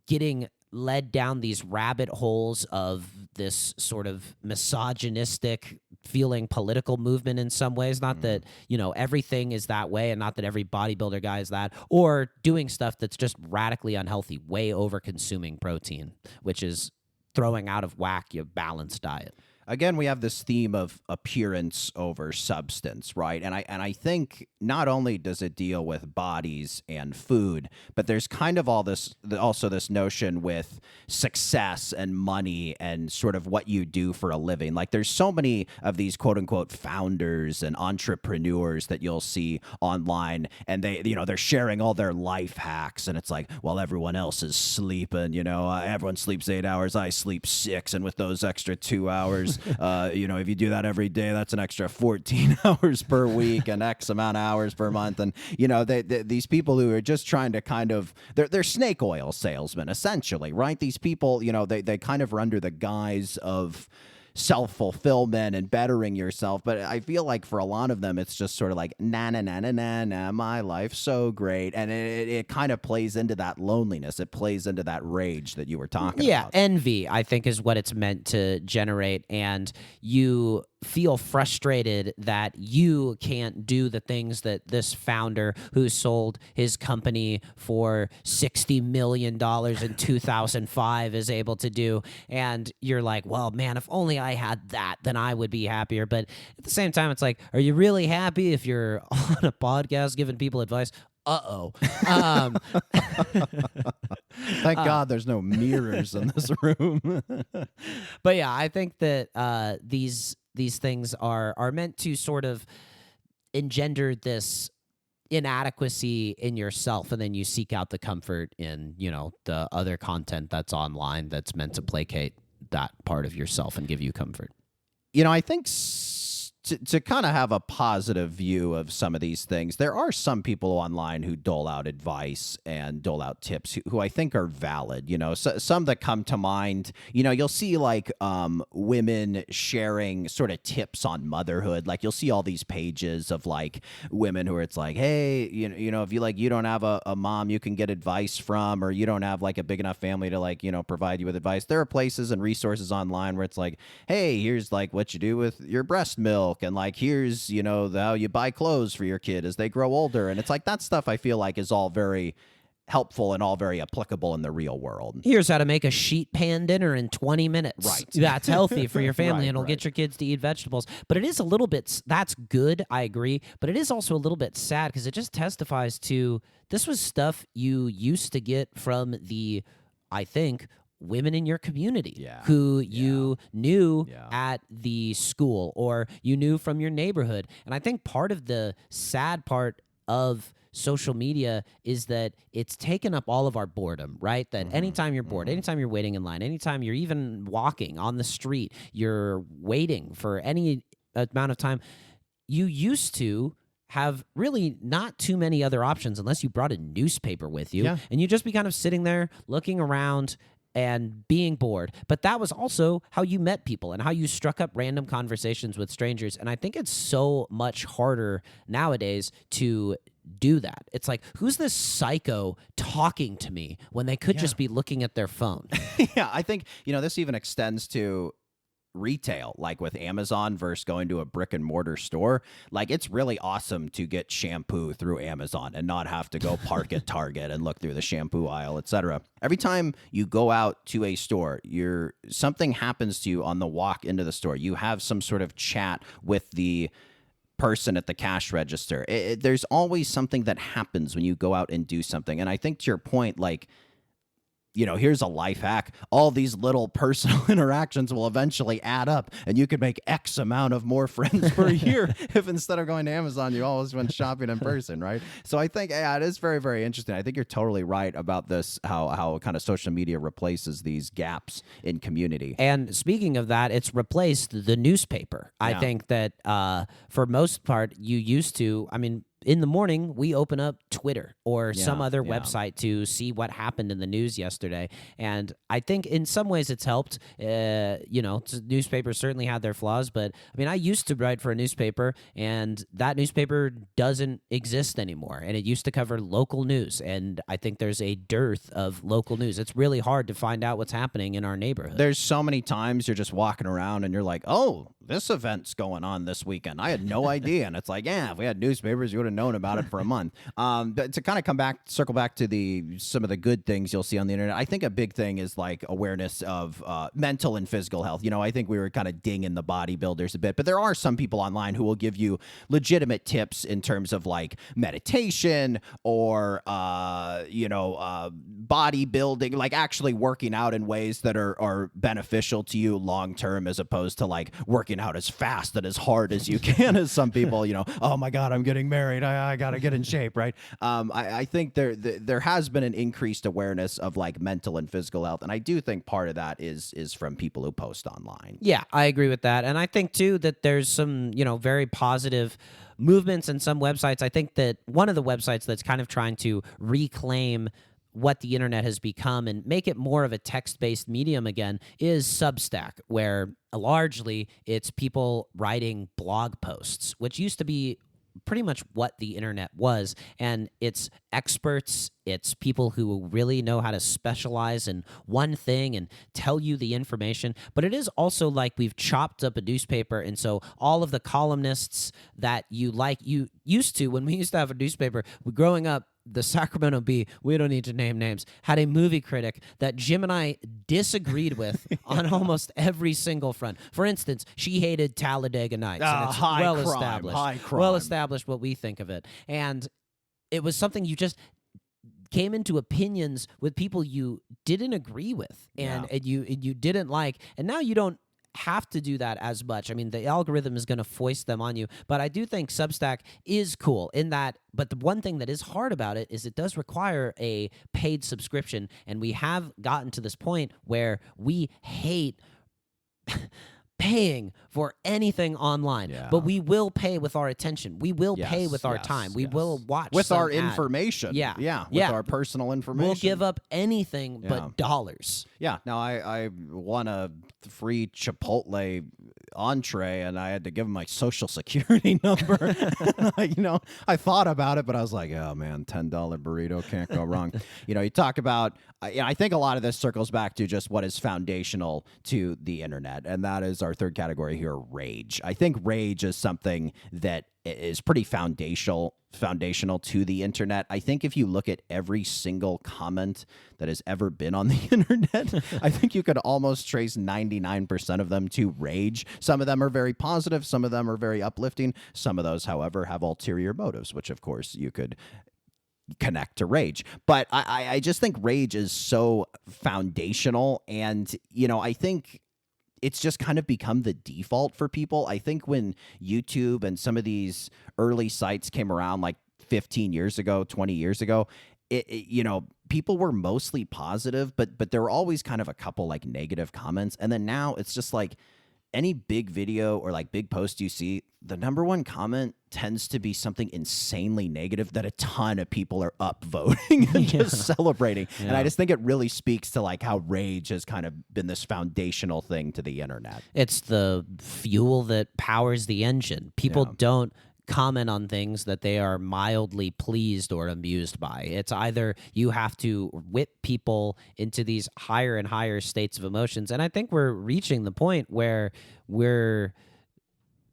A: getting led down these rabbit holes of this sort of misogynistic feeling political movement in some ways. Not that, everything is that way and not that every bodybuilder guy is that, or doing stuff that's just radically unhealthy, way over consuming protein, which is throwing out of whack your balanced diet.
B: Again, we have this theme of appearance over substance, right? And I think not only does it deal with bodies and food, but there's kind of also this notion with success and money and sort of what you do for a living. Like there's so many of these quote unquote founders and entrepreneurs that you'll see online, and they're sharing all their life hacks, and it's like, well, everyone else is sleeping, everyone sleeps 8 hours, I sleep 6, and with those extra 2 hours, if you do that every day, that's an extra 14 hours per week and X amount of hours per month. And, these people who are just trying to kind of, they're snake oil salesmen, essentially, right? These people, they kind of are under the guise of self-fulfillment and bettering yourself, but I feel like for a lot of them it's just sort of like na my life's so great, and it kind of plays into that loneliness, it plays into that rage that you were talking about.
A: Envy, I think, is what it's meant to generate, and you feel frustrated that you can't do the things that this founder who sold his company for $60 million in 2005 is able to do. And you're like, well, man, if only I had that, then I would be happier. But at the same time, it's like, are you really happy if you're on a podcast giving people advice? Uh-oh.
B: Thank God there's no mirrors in this room.
A: But yeah, I think that these things are meant to sort of engender this inadequacy in yourself, and then you seek out the comfort in, the other content that's online that's meant to placate that part of yourself and give you comfort.
B: I think to kind of have a positive view of some of these things, there are some people online who dole out advice and dole out tips who I think are valid. Some that come to mind, you'll see like women sharing sort of tips on motherhood. Like you'll see all these pages of like women who are, it's like, hey, if you don't have a mom you can get advice from, or you don't have like a big enough family to like, provide you with advice. There are places and resources online where it's like, hey, here's like what you do with your breast milk. And like, here's, how you buy clothes for your kid as they grow older. And it's like that stuff I feel like is all very helpful and all very applicable in the real world.
A: Here's how to make a sheet pan dinner in 20 minutes.
B: Right.
A: That's healthy for your family,
B: Right,
A: and it'll
B: right.
A: get your kids to eat vegetables. But it is a little bit, that's good, I agree. But it is also a little bit sad because it just testifies to, this was stuff you used to get from the, I think, women in your community who you knew at the school or you knew from your neighborhood. And I think part of the sad part of social media is that it's taken up all of our boredom, right? That anytime you're bored, anytime you're waiting in line, anytime you're even walking on the street, you're waiting for any amount of time, you used to have really not too many other options unless you brought a newspaper with you.
B: Yeah.
A: And you'd just be kind of sitting there looking around and being bored. But that was also how you met people and how you struck up random conversations with strangers. And I think it's so much harder nowadays to do that. It's like, who's this psycho talking to me when they could just be looking at their phone?
B: Yeah, I think, this even extends to retail, like with Amazon versus going to a brick and mortar store. Like it's really awesome to get shampoo through Amazon and not have to go park at Target and look through the shampoo aisle, etc. Every time you go out to a store, something happens to you on the walk into the store. You have some sort of chat with the person at the cash register. There's always something that happens when you go out and do something. And I think to your point, like, here's a life hack. All these little personal interactions will eventually add up, and you could make X amount of more friends per year if instead of going to Amazon, you always went shopping in person, right? So I think, it is very, very interesting. I think you're totally right about this, how kind of social media replaces these gaps in community.
A: And speaking of that, it's replaced the newspaper. I think that for most part, you used to, in the morning, we open up Twitter or some other website to see what happened in the news yesterday. And I think in some ways it's helped. Newspapers certainly had their flaws, but I used to write for a newspaper, and that newspaper doesn't exist anymore. And it used to cover local news. And I think there's a dearth of local news. It's really hard to find out what's happening in our neighborhood.
B: There's so many times you're just walking around and you're like, oh, this event's going on this weekend. I had no idea. And it's like, if we had newspapers, you would have known about it for a month. But to kind of circle back to some of the good things you'll see on the internet, I think a big thing is like awareness of mental and physical health. I think we were kind of dinging the bodybuilders a bit, but there are some people online who will give you legitimate tips in terms of like meditation or, bodybuilding, like actually working out in ways that are beneficial to you long term, as opposed to like working out as fast and as hard as you can, as some people, oh my God, I'm getting married. I got to get in shape, right? I think there has been an increased awareness of like mental and physical health. And I do think part of that is from people who post online.
A: Yeah, I agree with that. And I think too that there's some, very positive movements in some websites. I think that one of the websites that's kind of trying to reclaim what the internet has become and make it more of a text-based medium again is Substack, where largely it's people writing blog posts, which used to be pretty much what the internet was. And it's experts. It's people who really know how to specialize in one thing and tell you the information. But it is also like we've chopped up a newspaper. And so all of the columnists that you used to, when we used to have a newspaper growing up, the Sacramento Bee, we don't need to name names, had a movie critic that Jim and I disagreed with on almost every single front. For instance, she hated Talladega Nights. And it's
B: high
A: well
B: crime,
A: established.
B: high crime.
A: Well established what we think of it. And it was something you just came into opinions with people you didn't agree with and you didn't like. And now you don't have to do that as much. I mean, the algorithm is going to foist them on you, but I do think Substack is cool in that. But the one thing that is hard about it is it does require a paid subscription, and we have gotten to this point where we hate paying for anything online, but we will pay with our attention. We will pay with our time. We will watch
B: with our
A: ad.
B: information. With our personal information.
A: We'll give up anything but dollars.
B: Yeah. Now I won a free Chipotle entree, and I had to give him my social security number. I thought about it, but I was like, oh man, $10 burrito can't go wrong. You talk about. I think a lot of this circles back to just what is foundational to the internet, and that is our third category here, rage. I think rage is something that is pretty foundational to the internet. I think if you look at every single comment that has ever been on the internet, I think you could almost trace 99% of them to rage. Some of them are very positive. Some of them are very uplifting. Some of those, however, have ulterior motives, which of course you could connect to rage. But I just think rage is so foundational. And, I think it's just kind of become the default for people. I think when YouTube and some of these early sites came around like 15 years ago, 20 years ago, people were mostly positive, but there were always kind of a couple like negative comments. And then now it's just like any big video or like big post you see, the number one comment tends to be something insanely negative that a ton of people are upvoting and just celebrating. Yeah. And I just think it really speaks to like how rage has kind of been this foundational thing to the internet.
A: It's the fuel that powers the engine. People don't comment on things that they are mildly pleased or amused by. It's either you have to whip people into these higher and higher states of emotions. And I think we're reaching the point where we're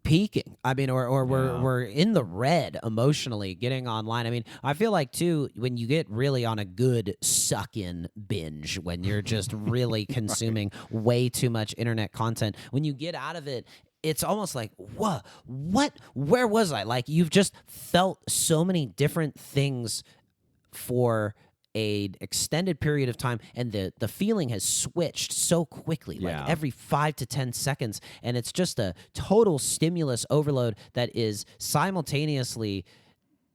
A: peaking. I mean, or we're in the red emotionally getting online. I mean, I feel like too, when you get really on a good suck-in binge, when you're just really consuming way too much internet content, when you get out of it, it's almost like, what, where was I? Like, you've just felt so many different things for an extended period of time, and the feeling has switched so quickly, like every 5 to 10 seconds, and it's just a total stimulus overload that is simultaneously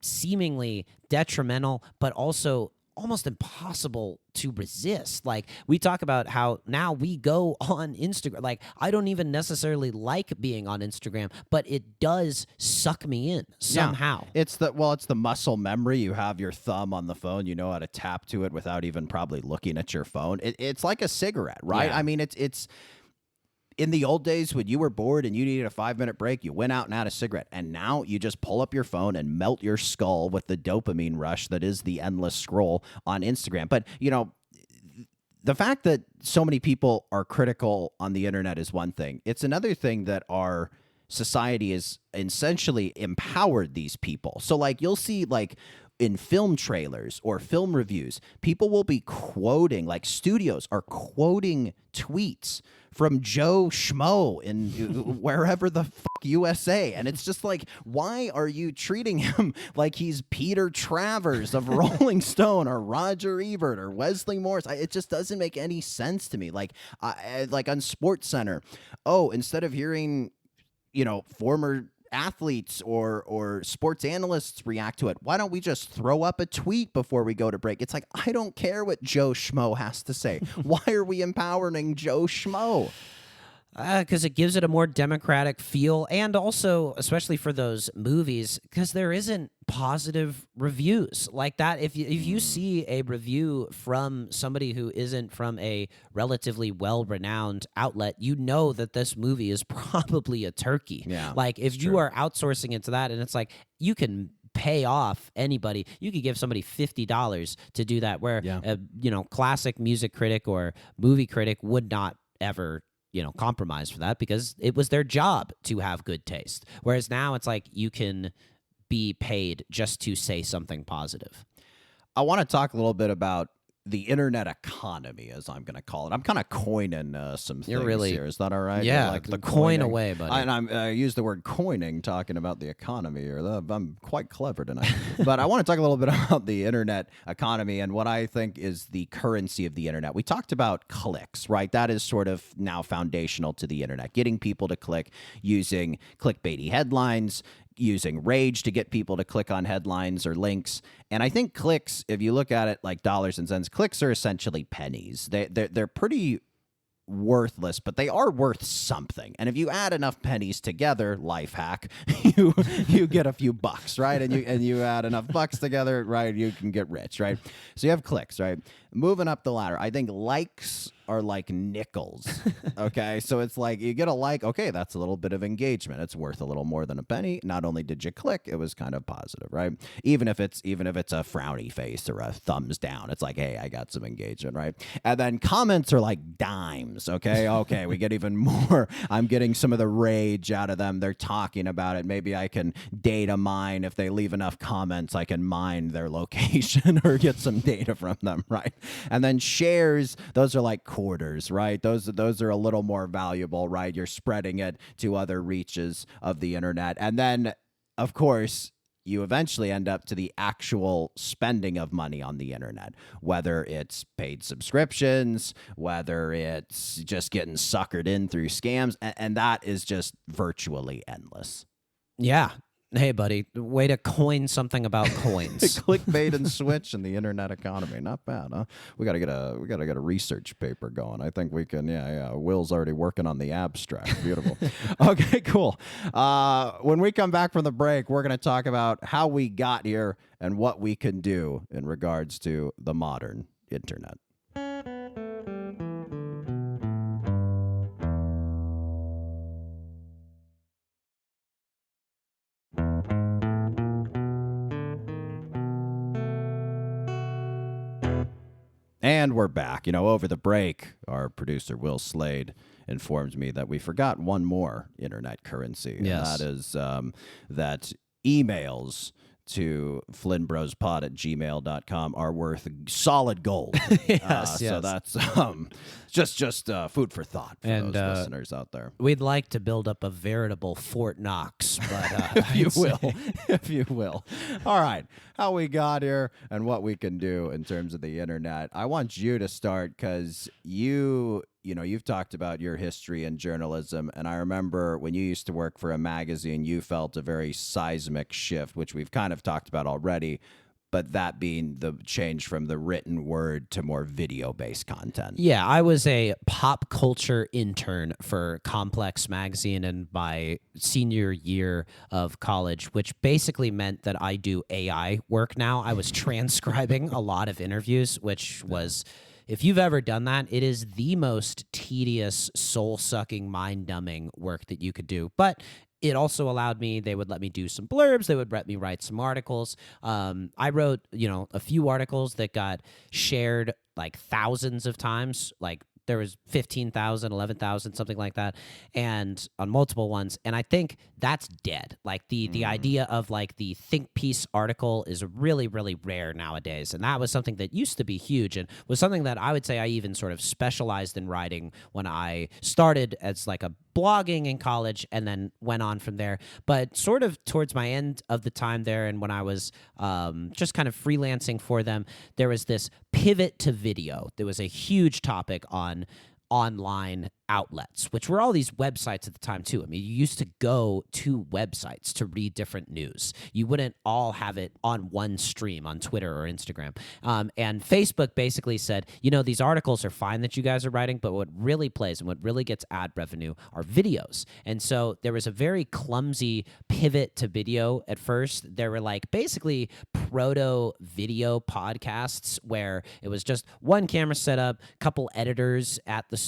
A: seemingly detrimental, but also almost impossible to resist. Like, we talk about how now we go on Instagram. Like, I don't even necessarily like being on Instagram, but it does suck me in somehow.
B: It's the muscle memory. You have your thumb on the phone. You know how to tap to it without even probably looking at your phone. It's like a cigarette, right?
A: Yeah.
B: I mean, it's in the old days when you were bored and you needed a 5-minute break, you went out and had a cigarette. And now you just pull up your phone and melt your skull with the dopamine rush that is the endless scroll on Instagram. But, the fact that so many people are critical on the internet is one thing. It's another thing that our society is essentially empowered these people. So, like, you'll see, like, in film trailers or film reviews, people will be quoting, like studios are quoting tweets from Joe Schmo in wherever the fuck USA. And it's just like, why are you treating him like he's Peter Travers of Rolling Stone or Roger Ebert or Wesley Morris? It just doesn't make any sense to me. Like, like on SportsCenter, instead of hearing, former athletes or sports analysts react to it, why don't we just throw up a tweet before we go to break? It's like, I don't care what Joe Schmo has to say. Why are we empowering Joe Schmo?
A: Because it gives it a more democratic feel, and also, especially for those movies, because there isn't positive reviews like that. If you see a review from somebody who isn't from a relatively well-renowned outlet, you know that this movie is probably a turkey.
B: Yeah,
A: like, if you are outsourcing it to that, and it's like, you can pay off anybody. You could give somebody $50 to do that, where a classic music critic or movie critic would not ever compromise for that, because it was their job to have good taste. Whereas now it's like you can be paid just to say something positive.
B: I want to talk a little bit about the internet economy, as I'm going to call it. I'm kind of coining some things here. Is that all right?
A: Yeah,
B: like the
A: coin
B: coining.
A: away, buddy.
B: I use the word coining talking about the economy. I'm quite clever tonight. But I want to talk a little bit about the internet economy and what I think is the currency of the internet. We talked about clicks, right? That is sort of now foundational to the internet, getting people to click using clickbaity headlines, using rage to get people to click on headlines or links. And I think clicks, if you look at it like dollars and cents, clicks are essentially pennies. They're pretty worthless, but they are worth something. And if you add enough pennies together, life hack, you get a few bucks, right? And you add enough bucks together, right? You can get rich, right? So you have clicks, right? Moving up the ladder, I think likes are like nickels. Okay, so it's like you get a like, okay, that's a little bit of engagement. It's worth a little more than a penny. Not only did you click, it was kind of positive, right? Even if it's a frowny face or a thumbs down, it's like, hey, I got some engagement, right? And then comments are like dimes. Okay, we get even more. I'm getting some of the rage out of them. They're talking about it. Maybe I can data mine. If they leave enough comments, I can mine their location or get some data from them, right? And then shares, those are like quarters, right? Those are a little more valuable, right? You're spreading it to other reaches of the internet. And then, of course, you eventually end up to the actual spending of money on the internet, whether it's paid subscriptions, whether it's just getting suckered in through scams, and that is just virtually endless.
A: Yeah. Hey, buddy, way to coin something about coins.
B: Clickbait and switch and the internet economy. Not bad, huh? We gotta get a research paper going. I think we can. Yeah. Will's already working on the abstract. Beautiful. Okay, cool. When we come back from the break, we're gonna talk about how we got here and what we can do in regards to the modern internet. And we're back. Over the break, our producer, Will Slade, informed me that we forgot one more internet currency.
A: Yes.
B: And that is that emails to flynnbrospod@gmail.com are worth solid gold.
A: Yes.
B: So that's just food for thought for those listeners out there.
A: We'd like to build up a veritable Fort Knox, but
B: if you will. All right, how we got here and what we can do in terms of the internet. I want you to start because you've talked about your history in journalism, and I remember when you used to work for a magazine, you felt a very seismic shift, which we've kind of talked about already, but that being the change from the written word to more video-based content.
A: Yeah, I was a pop culture intern for Complex Magazine in my senior year of college, which basically meant that I do AI work now. I was transcribing a lot of interviews, which was... If you've ever done that, it is the most tedious, soul-sucking, mind-numbing work that you could do. But it also allowed me, they would let me do some blurbs. They would let me write some articles. I wrote, a few articles that got shared like thousands of times, like there was 15,000, 11,000, something like that, and on multiple ones. And I think that's dead. Like the idea of like the think piece article is really, really rare nowadays. And that was something that used to be huge and was something that I would say I even sort of specialized in writing when I started as like a blogging in college and then went on from there. But sort of towards my end of the time there and when I was just kind of freelancing for them, there was this pivot to video. There was a huge topic on online outlets, which were all these websites at the time too. I mean, you used to go to websites to read different news. You wouldn't all have it on one stream on Twitter or Instagram. And Facebook basically said, these articles are fine that you guys are writing, but what really plays and what really gets ad revenue are videos. And so there was a very clumsy pivot to video at first. There were like basically proto video podcasts where it was just one camera setup, couple editors at the,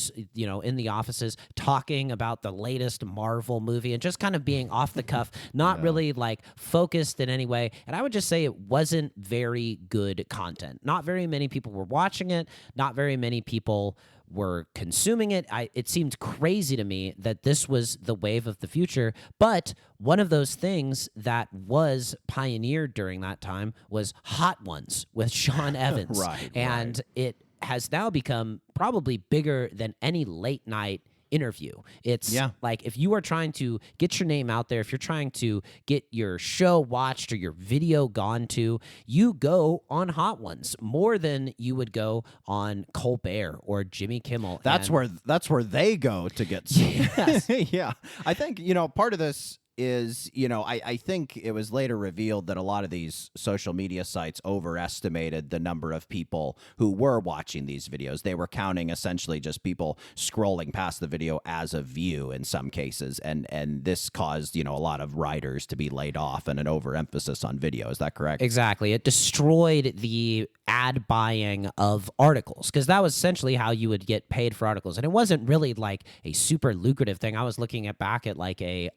A: in the offices talking about the latest Marvel movie and just kind of being off the cuff, not really like focused in any way. And I would just say it wasn't very good content. Not very many people were watching it. Not very many people were consuming it. It seemed crazy to me that this was the wave of the future. But one of those things that was pioneered during that time was Hot Ones with Sean Evans. And it has now become probably bigger than any late night interview. It's like if you are trying to get your name out there, if you're trying to get your show watched or your video gone to, you go on Hot Ones more than you would go on Colbert or Jimmy Kimmel.
B: That's where they go to get seen. Yeah. I think, part of this is, I think it was later revealed that a lot of these social media sites overestimated the number of people who were watching these videos. They were counting essentially just people scrolling past the video as a view in some cases. And this caused, a lot of writers to be laid off and an overemphasis on video. Is that correct?
A: Exactly. It destroyed the ad buying of articles because that was essentially how you would get paid for articles. And it wasn't really like a super lucrative thing. I was looking back at like a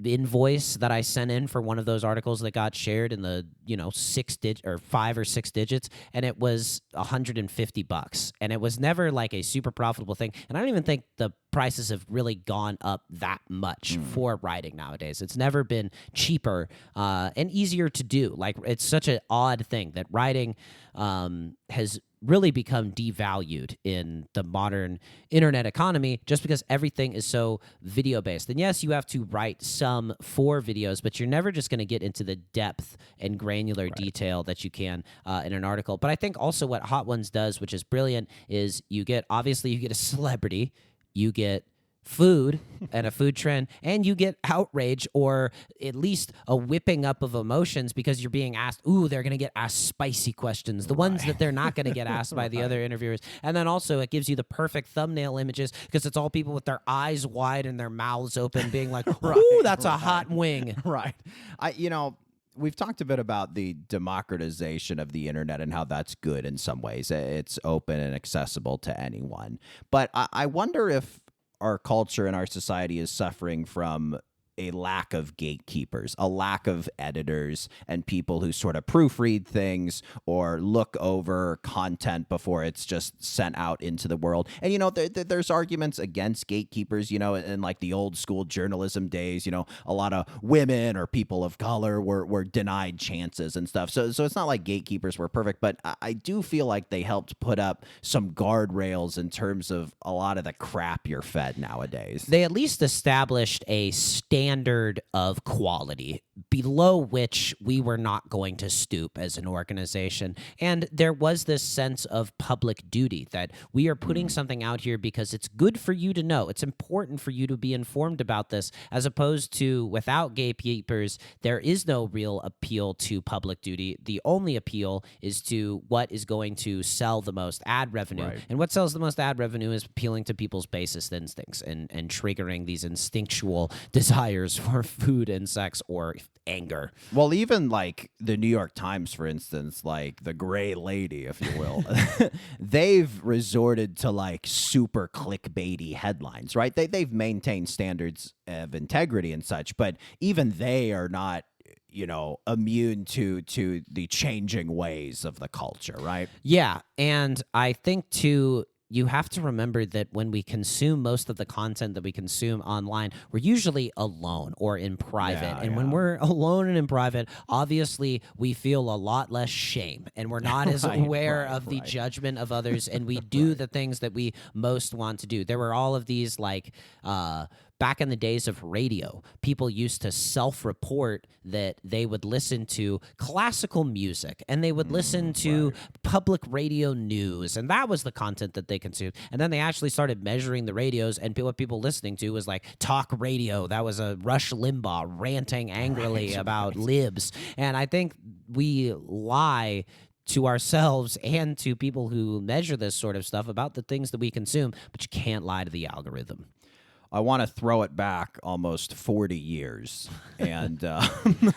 A: invoice that I sent in for one of those articles that got shared in the 5 or 6 digits, and it was $150, and it was never like a super profitable thing. And I don't even think the prices have really gone up that much for writing nowadays. It's never been cheaper and easier to do. Like, it's such an odd thing that writing has really become devalued in the modern internet economy just because everything is so video based. And yes, you have to write some for videos, but you're never just going to get into the depth and granular detail that you can in an article. But I think also what Hot Ones does, which is brilliant, is you get a celebrity, you get food and a food trend, and you get outrage or at least a whipping up of emotions because you're being asked, they're going to get asked spicy questions, the ones that they're not going to get asked by the other interviewers. And then also it gives you the perfect thumbnail images because it's all people with their eyes wide and their mouths open being like, that's a hot wing.
B: Right. We've talked a bit about the democratization of the internet and how that's good in some ways. It's open and accessible to anyone. But I wonder if our culture and our society is suffering from a lack of gatekeepers, a lack of editors and people who sort of proofread things or look over content before it's just sent out into the world. And, there's arguments against gatekeepers, in like the old school journalism days, a lot of women or people of color were denied chances and stuff. So it's not like gatekeepers were perfect, but I do feel like they helped put up some guardrails in terms of a lot of the crap you're fed nowadays.
A: They at least established a standard of quality below which we were not going to stoop as an organization. And there was this sense of public duty that we are putting something out here because it's good for you to know. It's important for you to be informed about this, as opposed to without gatekeepers, there is no real appeal to public duty. The only appeal is to what is going to sell the most ad revenue.
B: Right.
A: And what sells the most ad revenue is appealing to people's basest instincts and triggering these instinctual desires for food and sex or anger.
B: Well, even like the New York Times, for instance, like the gray lady, if you will, they've resorted to like super clickbaity headlines, right? They've maintained standards of integrity and such, but even they are not immune to the changing ways of the culture, right?
A: Yeah, and I think too, you have to remember that when we consume most of the content that we consume online, we're usually alone or in private. And when we're alone and in private, obviously we feel a lot less shame and we're not as aware of the judgment of others, and we do the things that we most want to do. There were all of these like back in the days of radio, people used to self-report that they would listen to classical music and they would listen to public radio news, and that was the content that they consumed. And then they actually started measuring the radios, and what people listening to was like talk radio. That was a Rush Limbaugh ranting angrily about libs. And I think we lie to ourselves and to people who measure this sort of stuff about the things that we consume, but you can't lie to the algorithm.
B: I want to throw it back almost 40 years. And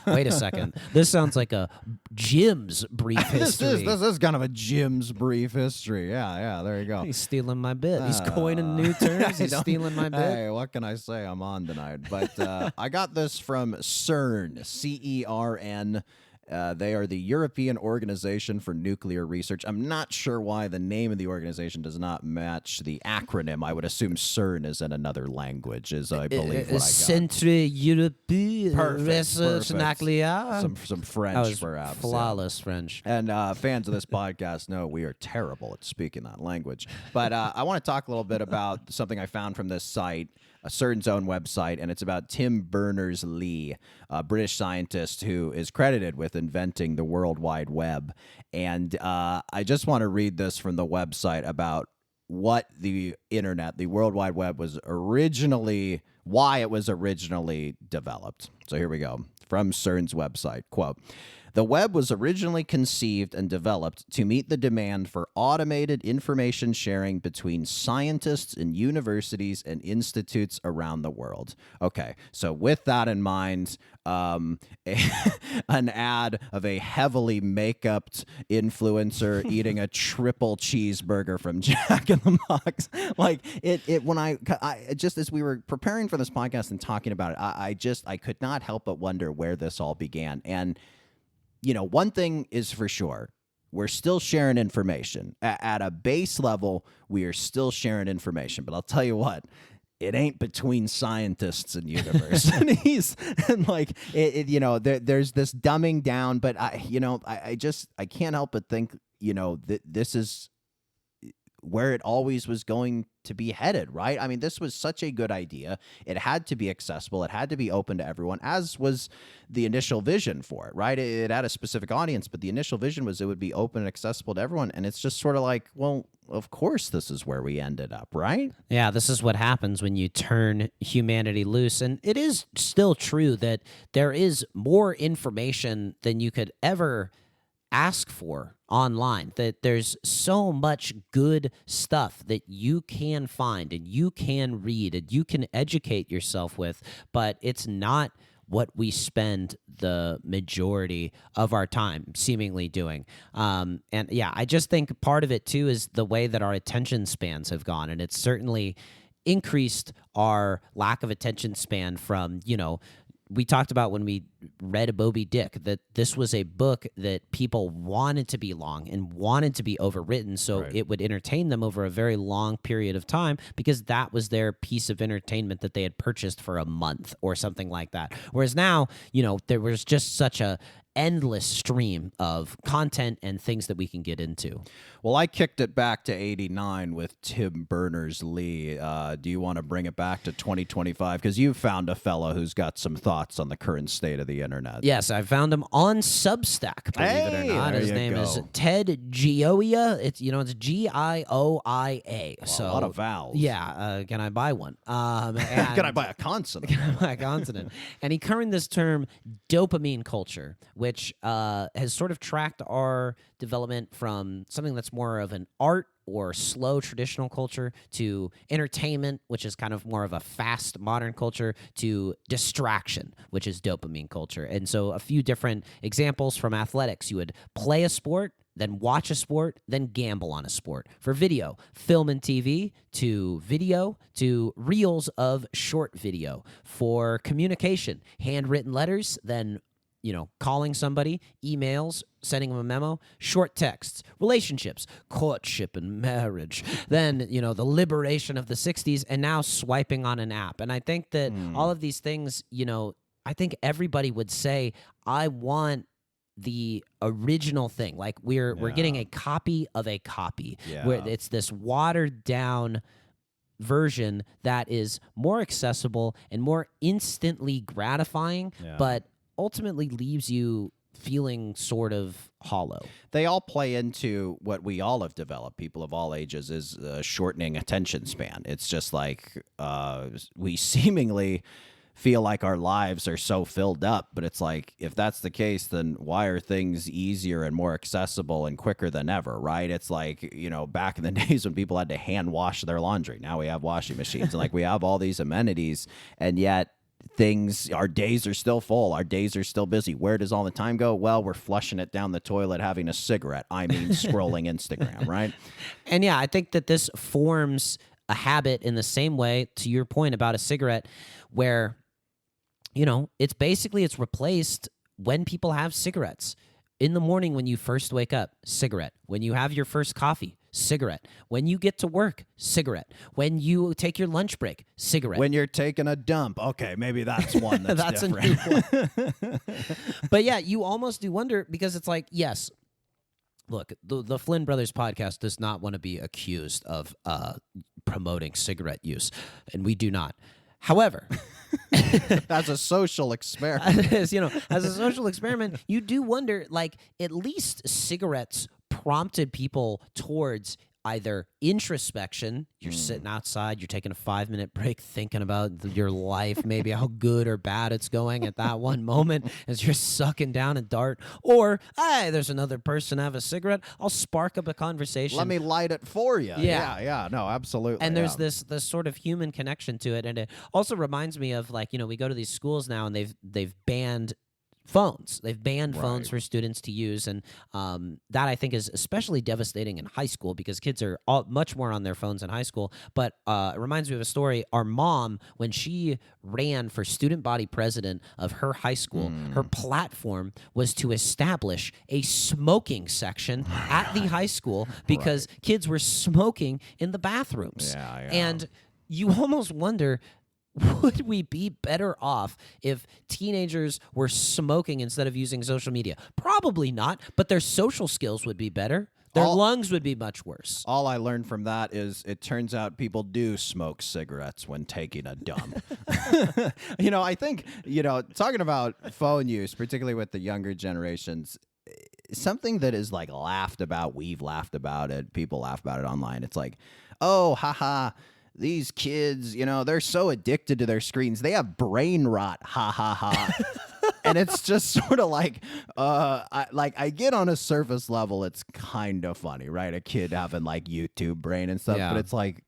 A: Wait a second. This sounds like a Jim's brief history.
B: this is kind of a Jim's brief history. Yeah, there you go.
A: He's stealing my bit. He's coining new terms. He's stealing my bit.
B: Hey, what can I say? I'm on tonight. But I got this from CERN, CERN. They are the European Organization for Nuclear Research. I'm not sure why the name of the organization does not match the acronym. I would assume CERN is in another language, is I believe what I got.
A: Centre European Research
B: Perfect.
A: Nuclear.
B: Some French,
A: That was
B: perhaps. yeah.
A: flawless French.
B: And fans of this podcast know we are terrible at speaking that language. But I want to talk a little bit about something I found from this site, a CERN's own website, and it's about Tim Berners-Lee, a British scientist who is credited with inventing the World Wide Web. And I just want to read this from the website about what the internet, the World Wide Web, was originally, why it was originally developed. So here we go. From CERN's website, quote, "The web was originally conceived and developed to meet the demand for automated information sharing between scientists in universities and institutes around the world." Okay, so with that in mind, an ad of a heavily make-upped influencer eating a triple cheeseburger from Jack in the Box, like it when I just as we were preparing for this podcast and talking about it, I could not help but wonder where this all began. And you know, one thing is for sure, we're still sharing information. At a base level, we are still sharing information. But I'll tell you what, it ain't between scientists and universities. And like, there's this dumbing down. But I can't help but think, that this is where it always was going to be headed, right? I mean, this was such a good idea. It had to be accessible. It had to be open to everyone, as was the initial vision for it, right? It had a specific audience, but the initial vision was it would be open and accessible to everyone. And it's just sort of like, well, of course this is where we ended up, right?
A: Yeah, this is what happens when you turn humanity loose. And it is still true that there is more information than you could ever ask for online, that there's so much good stuff that you can find and you can read and you can educate yourself with, but it's not what we spend the majority of our time seemingly doing. And yeah, I just think part of it too is the way that our attention spans have gone, and it's certainly increased our lack of attention span from, we talked about when we read Moby Dick that this was a book that people wanted to be long and wanted to be overwritten so
B: Right.
A: it would entertain them over a very long period of time because that was their piece of entertainment that they had purchased for a month or something like that. Whereas now, there was just such a endless stream of content and things that we can get into.
B: Well, I kicked it back to 89 with Tim Berners-Lee. Do you want to bring it back to 2025? Because you found a fellow who's got some thoughts on the current state of the internet.
A: Yes, I found him on Substack, believe it or
B: Hey,
A: not.
B: there
A: His
B: you
A: name is
B: go.
A: Ted Gioia. It's Gioia. So
B: a lot of vowels.
A: Yeah, can I buy one?
B: Can I buy a consonant?
A: by consonant. And he coined this term dopamine culture, which has sort of tracked our development from something that's more of an art or slow traditional culture to entertainment, which is kind of more of a fast modern culture, to distraction, which is dopamine culture. And so a few different examples from athletics. You would play a sport, then watch a sport, then gamble on a sport. For video, film and TV, to video, to reels of short video. For communication, handwritten letters, then calling somebody, emails, sending them a memo, short texts, relationships, courtship and marriage, then, the liberation of the 60s, and now swiping on an app. And I think that all of these things, I think everybody would say, I want the original thing. Like we're getting a copy of a copy.
B: Yeah.
A: Where it's this watered down version that is more accessible and more instantly gratifying,
B: Yeah.
A: but ultimately leaves you feeling sort of hollow.
B: They all play into what we all have developed, people of all ages, is shortening attention span. It's just like we seemingly feel like our lives are so filled up. But it's like, if that's the case, then why are things easier and more accessible and quicker than ever, right? It's like, back in the days when people had to hand wash their laundry. Now we have washing machines, and like we have all these amenities, and yet our days are still full. Our days are still busy. Where does all the time go? Well, we're flushing it down the toilet, having a cigarette. I mean, scrolling Instagram, right?
A: And yeah, I think that this forms a habit in the same way, to your point about a cigarette, where, it's replaced when people have cigarettes. In the morning when you first wake up, cigarette. When you have your first coffee, cigarette. When you get to work, cigarette. When you take your lunch break, cigarette.
B: When you're taking a dump. Okay, maybe that's one that's different.
A: A new one. But yeah, you almost do wonder, because it's like, yes, look, the Flynn Brothers podcast does not want to be accused of promoting cigarette use, and we do not. However,
B: that's a social experiment.
A: as a social experiment, you do wonder, like, at least cigarettes prompted people towards either introspection. You're sitting outside, you're taking a 5-minute break, thinking about your life, maybe how good or bad it's going at that one moment as you're sucking down a dart. Or, hey, there's another person have a cigarette. I'll spark up a conversation.
B: Let me light it for you. Yeah. No, absolutely.
A: And there's this sort of human connection to it. And it also reminds me of, like, we go to these schools now, and they've banned phones. They've banned phones for students to use, and that, I think, is especially devastating in high school, because kids are much more on their phones in high school. But it reminds me of a story. Our mom, when she ran for student body president of her high school, her platform was to establish a smoking section at the high school, because kids were smoking in the bathrooms. And you almost wonder, would we be better off if teenagers were smoking instead of using social media? Probably not, but their social skills would be better. Their lungs would be much worse.
B: All I learned from that is it turns out people do smoke cigarettes when taking a dump. I think, talking about phone use, particularly with the younger generations, something that is like laughed about, we've laughed about it, people laugh about it online. It's like, oh, haha, these kids, they're so addicted to their screens. They have brain rot. Ha, ha, ha. And it's just sort of like, I get on a surface level, it's kind of funny, right? A kid having like YouTube brain and stuff, but it's like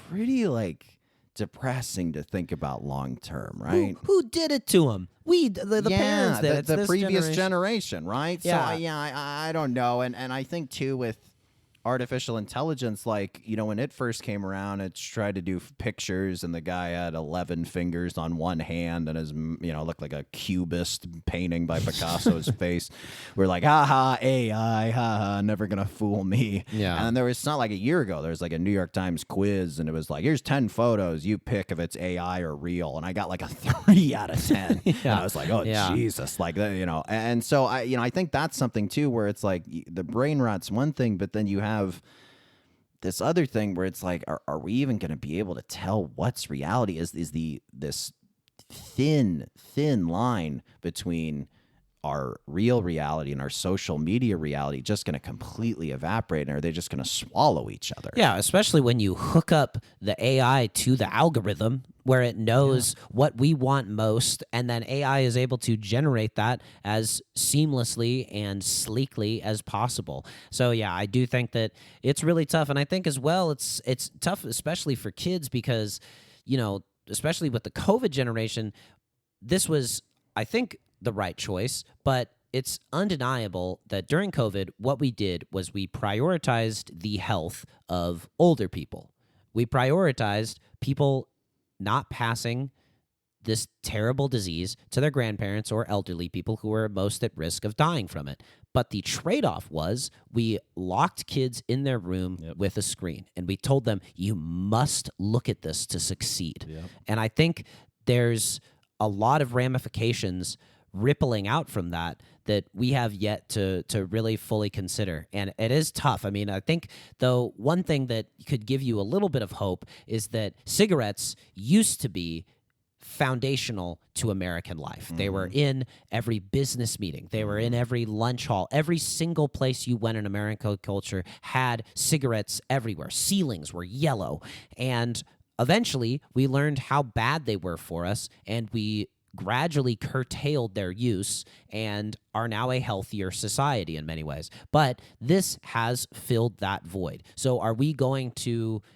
B: pretty like depressing to think about long term, right?
A: Who did it to him? The parents did.
B: The previous generation, right?
A: Yeah.
B: So I don't know. And I think too with artificial intelligence, like, when it first came around, it tried to do pictures, and the guy had 11 fingers on one hand, and his, looked like a cubist painting by Picasso's face. We're like, haha, AI, haha, never gonna fool me.
A: Yeah.
B: And it's not like a year ago, there was like a New York Times quiz, and it was like, here's 10 photos, you pick if it's AI or real, and I got like a 3 out of 10. And I was like, oh, Jesus, like, and so I think that's something too, where it's like the brain rot's one thing, but then you have this other thing where it's like, are we even going to be able to tell what's reality? Is this thin line between our real reality and our social media reality just going to completely evaporate, and are they just going to swallow each other?
A: Yeah, especially when you hook up the AI to the algorithm where it knows what we want most, and then AI is able to generate that as seamlessly and sleekly as possible. So yeah, I do think that it's really tough, and I think as well it's tough, especially for kids, because especially with the COVID generation, this was, I think, the right choice, but it's undeniable that during COVID, what we did was we prioritized the health of older people. We prioritized people not passing this terrible disease to their grandparents or elderly people who were most at risk of dying from it. But the trade-off was we locked kids in their room with a screen, and we told them, you must look at this to succeed. And I think there's a lot of ramifications rippling out from that we have yet to really fully consider. And it is tough. I mean, I think, though, one thing that could give you a little bit of hope is that cigarettes used to be foundational to American life. They were in every business meeting. They were in every lunch hall. Every single place you went in American culture had cigarettes everywhere. Ceilings were yellow. And eventually we learned how bad they were for us, and we gradually curtailed their use and are now a healthier society in many ways. But this has filled that void. So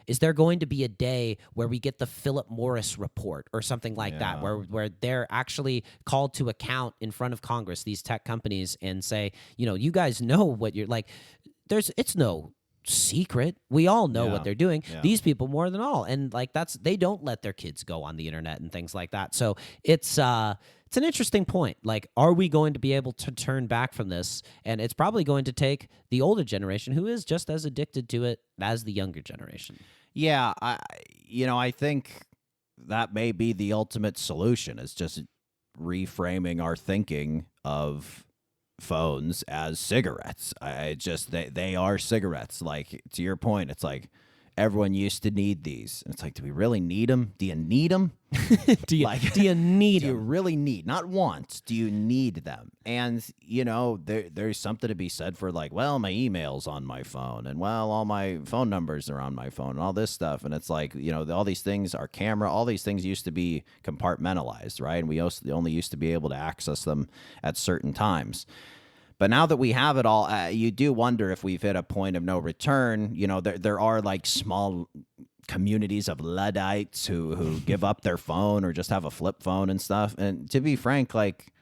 A: is there going to be a day where we get the Philip Morris report or something like that, where they're actually called to account in front of Congress, these tech companies, and say, you guys know what you're like, it's no secret. We all know what they're doing.
B: Yeah.
A: These people more than all. And like they don't let their kids go on the internet and things like that. So it's an interesting point. Like, are we going to be able to turn back from this? And it's probably going to take the older generation, who is just as addicted to it as the younger generation.
B: Yeah, I think that may be the ultimate solution, is just reframing our thinking of phones as cigarettes. They are cigarettes. Like, to your point, it's like everyone used to need these. And it's like, do we really need them? Do you need them?
A: Do you need
B: Do you
A: them?
B: really need, not want, do you need them? And, there's something to be said for like, well, my email's on my phone, and well, all my phone numbers are on my phone, and all this stuff. And it's like, all these things, our camera, all these things used to be compartmentalized, right? And we only used to be able to access them at certain times. But now that we have it all, you do wonder if we've hit a point of no return. There are like small communities of Luddites who give up their phone or just have a flip phone and stuff. And to be frank, like,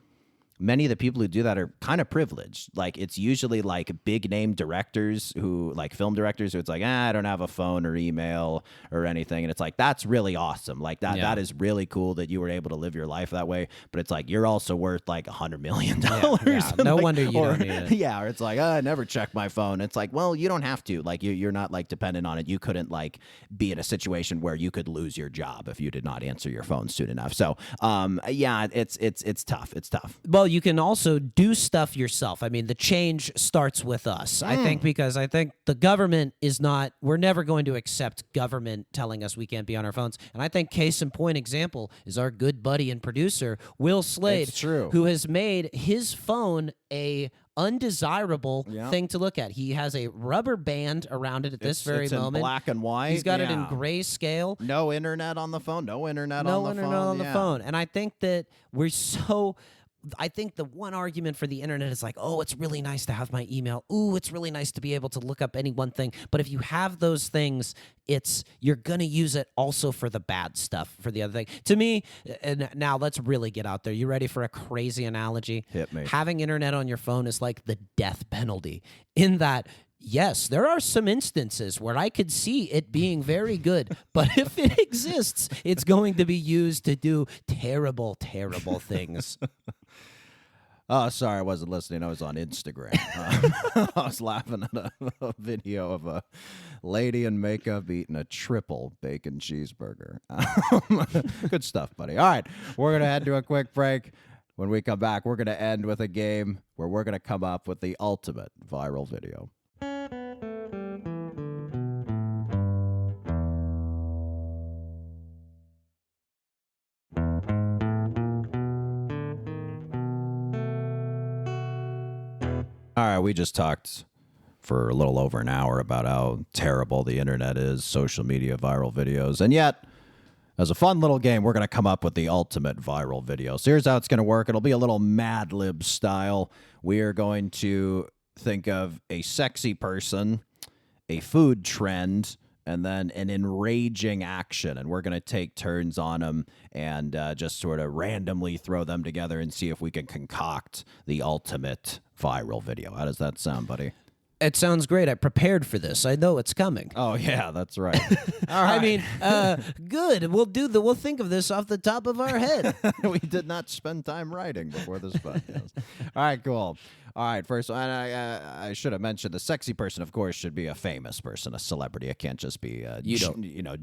B: many of the people who do that are kind of privileged. Like, it's usually like big name directors film directors who it's like, I don't have a phone or email or anything. And it's like, that's really awesome. Like that is really cool that you were able to live your life that way. But it's like, you're also worth like $100 million.
A: Yeah. No wonder you don't need it.
B: Yeah. Or it's like, I never check my phone. It's like, well, you don't have to. Like, you're not like dependent on it. You couldn't like be in a situation where you could lose your job if you did not answer your phone soon enough. So, it's tough. It's tough.
A: Well, you can also do stuff yourself. I mean, the change starts with us. I think, because I think the government we're never going to accept government telling us we can't be on our phones. And I think case in point example is our good buddy and producer, Will Slade,
B: It's true.
A: who has made his phone a undesirable thing to look at. He has a rubber band around it at this very
B: it's
A: moment.
B: in black and white.
A: He's got it in grayscale.
B: No internet on the phone. No internet
A: No
B: on the
A: internet
B: phone.
A: on the phone. And I think that I think the one argument for the internet is like, oh, it's really nice to have my email. Ooh, it's really nice to be able to look up any one thing. But if you have those things, you're going to use it also for the bad stuff, for the other thing. To me, and now let's really get out there. You ready for a crazy analogy?
B: Hit me.
A: Having internet on your phone is like the death penalty, in that, yes, there are some instances where I could see it being very good, but if it exists, it's going to be used to do terrible, terrible things.
B: Oh, sorry, I wasn't listening. I was on Instagram. I was laughing at a video of a lady in makeup eating a triple bacon cheeseburger. Good stuff, buddy. All right, we're going to head to a quick break. When we come back, we're going to end with a game where we're going to come up with the ultimate viral video. All right, we just talked for a little over an hour about how terrible the internet is, social media, viral videos, and yet, as a fun little game, we're going to come up with the ultimate viral video. So here's how it's going to work. It'll be a little Mad Lib style. We are going to think of a sexy person, a food trend, and then an enraging action. And we're going to take turns on them and just sort of randomly throw them together and see if we can concoct the ultimate viral video. How does that sound, buddy?
A: It sounds great. I prepared for this. I know it's coming.
B: Oh, yeah, that's right. All right.
A: I mean, good. We'll think of this off the top of our head.
B: We did not spend time writing before this podcast. All right, cool. All right, first, and I should have mentioned the sexy person, of course, should be a famous person, a celebrity. It can't just be,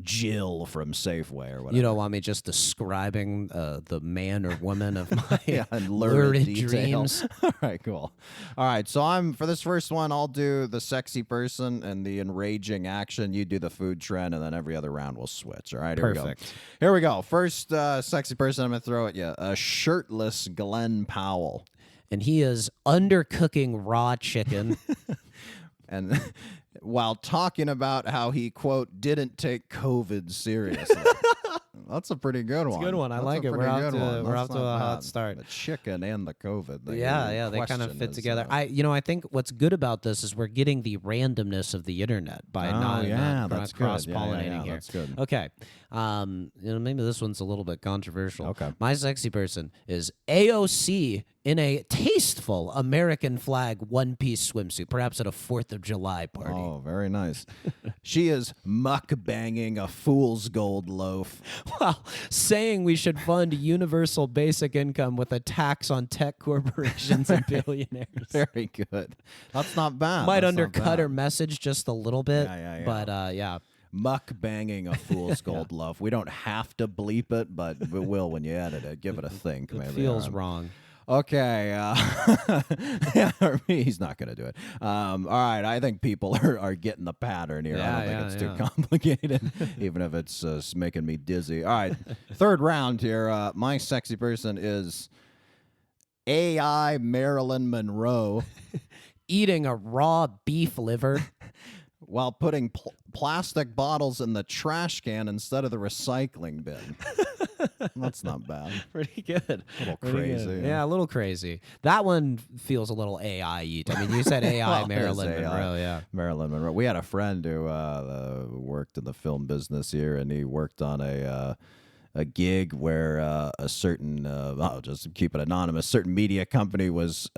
B: Jill from Safeway or whatever.
A: You don't want me just describing the man or woman of my
B: and
A: lurid
B: detail.
A: dreams.
B: All right, cool. All right, so for this first one, I'll do the sexy person and the enraging action. You do the food trend, and then every other round we'll switch. All right, here
A: Perfect.
B: we go. Here we go. First sexy person I'm going to throw at you, a shirtless Glenn Powell.
A: And he is undercooking raw chicken.
B: And while talking about how he, quote, didn't take COVID seriously. That's a pretty good one.
A: It's a good one. I
B: That's
A: like
B: a
A: it. We're
B: pretty
A: out
B: good
A: to
B: one.
A: we're
B: That's
A: off to
B: not
A: a hot
B: bad.
A: start.
B: The chicken and the COVID thing.
A: Yeah, they kind of fit together. I think what's good about this is we're getting the randomness of the internet by not cross-pollinating here.
B: That's good.
A: Okay, maybe this one's a little bit controversial.
B: Okay.
A: My sexy person is AOC in a tasteful American flag one-piece swimsuit, perhaps at a 4th of July party.
B: Oh, very nice. She is mukbanging a fool's gold loaf.
A: Well, saying we should fund universal basic income with a tax on tech corporations and billionaires.
B: Very good. That's not bad.
A: Might
B: That's not
A: undercut
B: bad.
A: her message just a little bit,
B: Yeah.
A: but yeah.
B: Mukbanging a fool's gold loaf. We don't have to bleep it, but we will when you edit it. Give it a think.
A: It
B: maybe.
A: feels wrong.
B: Okay. He's not going to do it. All right. I think people are getting the pattern here. I don't think it's too complicated, even if it's making me dizzy. All right. Third round here. My sexy person is AI Marilyn Monroe.
A: Eating a raw beef liver.
B: While putting plastic bottles in the trash can instead of the recycling bin. That's not bad.
A: Pretty good.
B: A little
A: Pretty
B: crazy.
A: good. Yeah, a little crazy. That one feels a little AI-y. I mean, you said AI
B: Well,
A: Marilyn
B: it's AI.
A: Monroe, yeah.
B: Marilyn Monroe. We had a friend who worked in the film business here, and he worked on a gig where a certain, I'll just keep it anonymous, certain media company was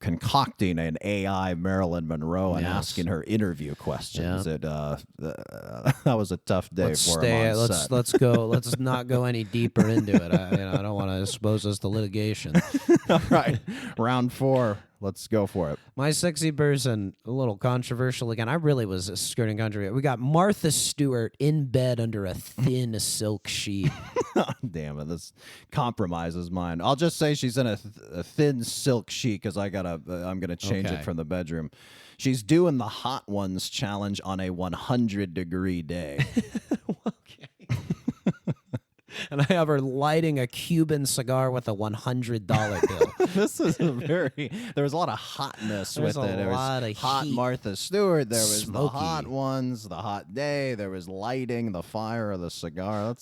B: concocting an AI Marilyn Monroe and asking her interview questions.
A: Yeah.
B: That was a tough day for him on set.
A: Let's go. Let's not go any deeper into it. I don't want to expose us to litigation.
B: All right, round 4. Let's go for it.
A: My sexy person, a little controversial again. I really was skirting country. We got Martha Stewart in bed under a thin silk sheet.
B: Damn it, this compromises mine. I'll just say she's in a thin silk sheet because I'm gonna change it from the bedroom. She's doing the Hot Ones challenge on a 100-degree day.
A: Okay. And I have her lighting a Cuban cigar with a $100 bill.
B: This is there was a lot of hotness
A: There's
B: with it.
A: a
B: There
A: lot
B: was
A: of
B: hot
A: heat.
B: Martha Stewart. There was
A: Smoky.
B: the Hot Ones, the hot day. There was lighting, the fire of the cigar.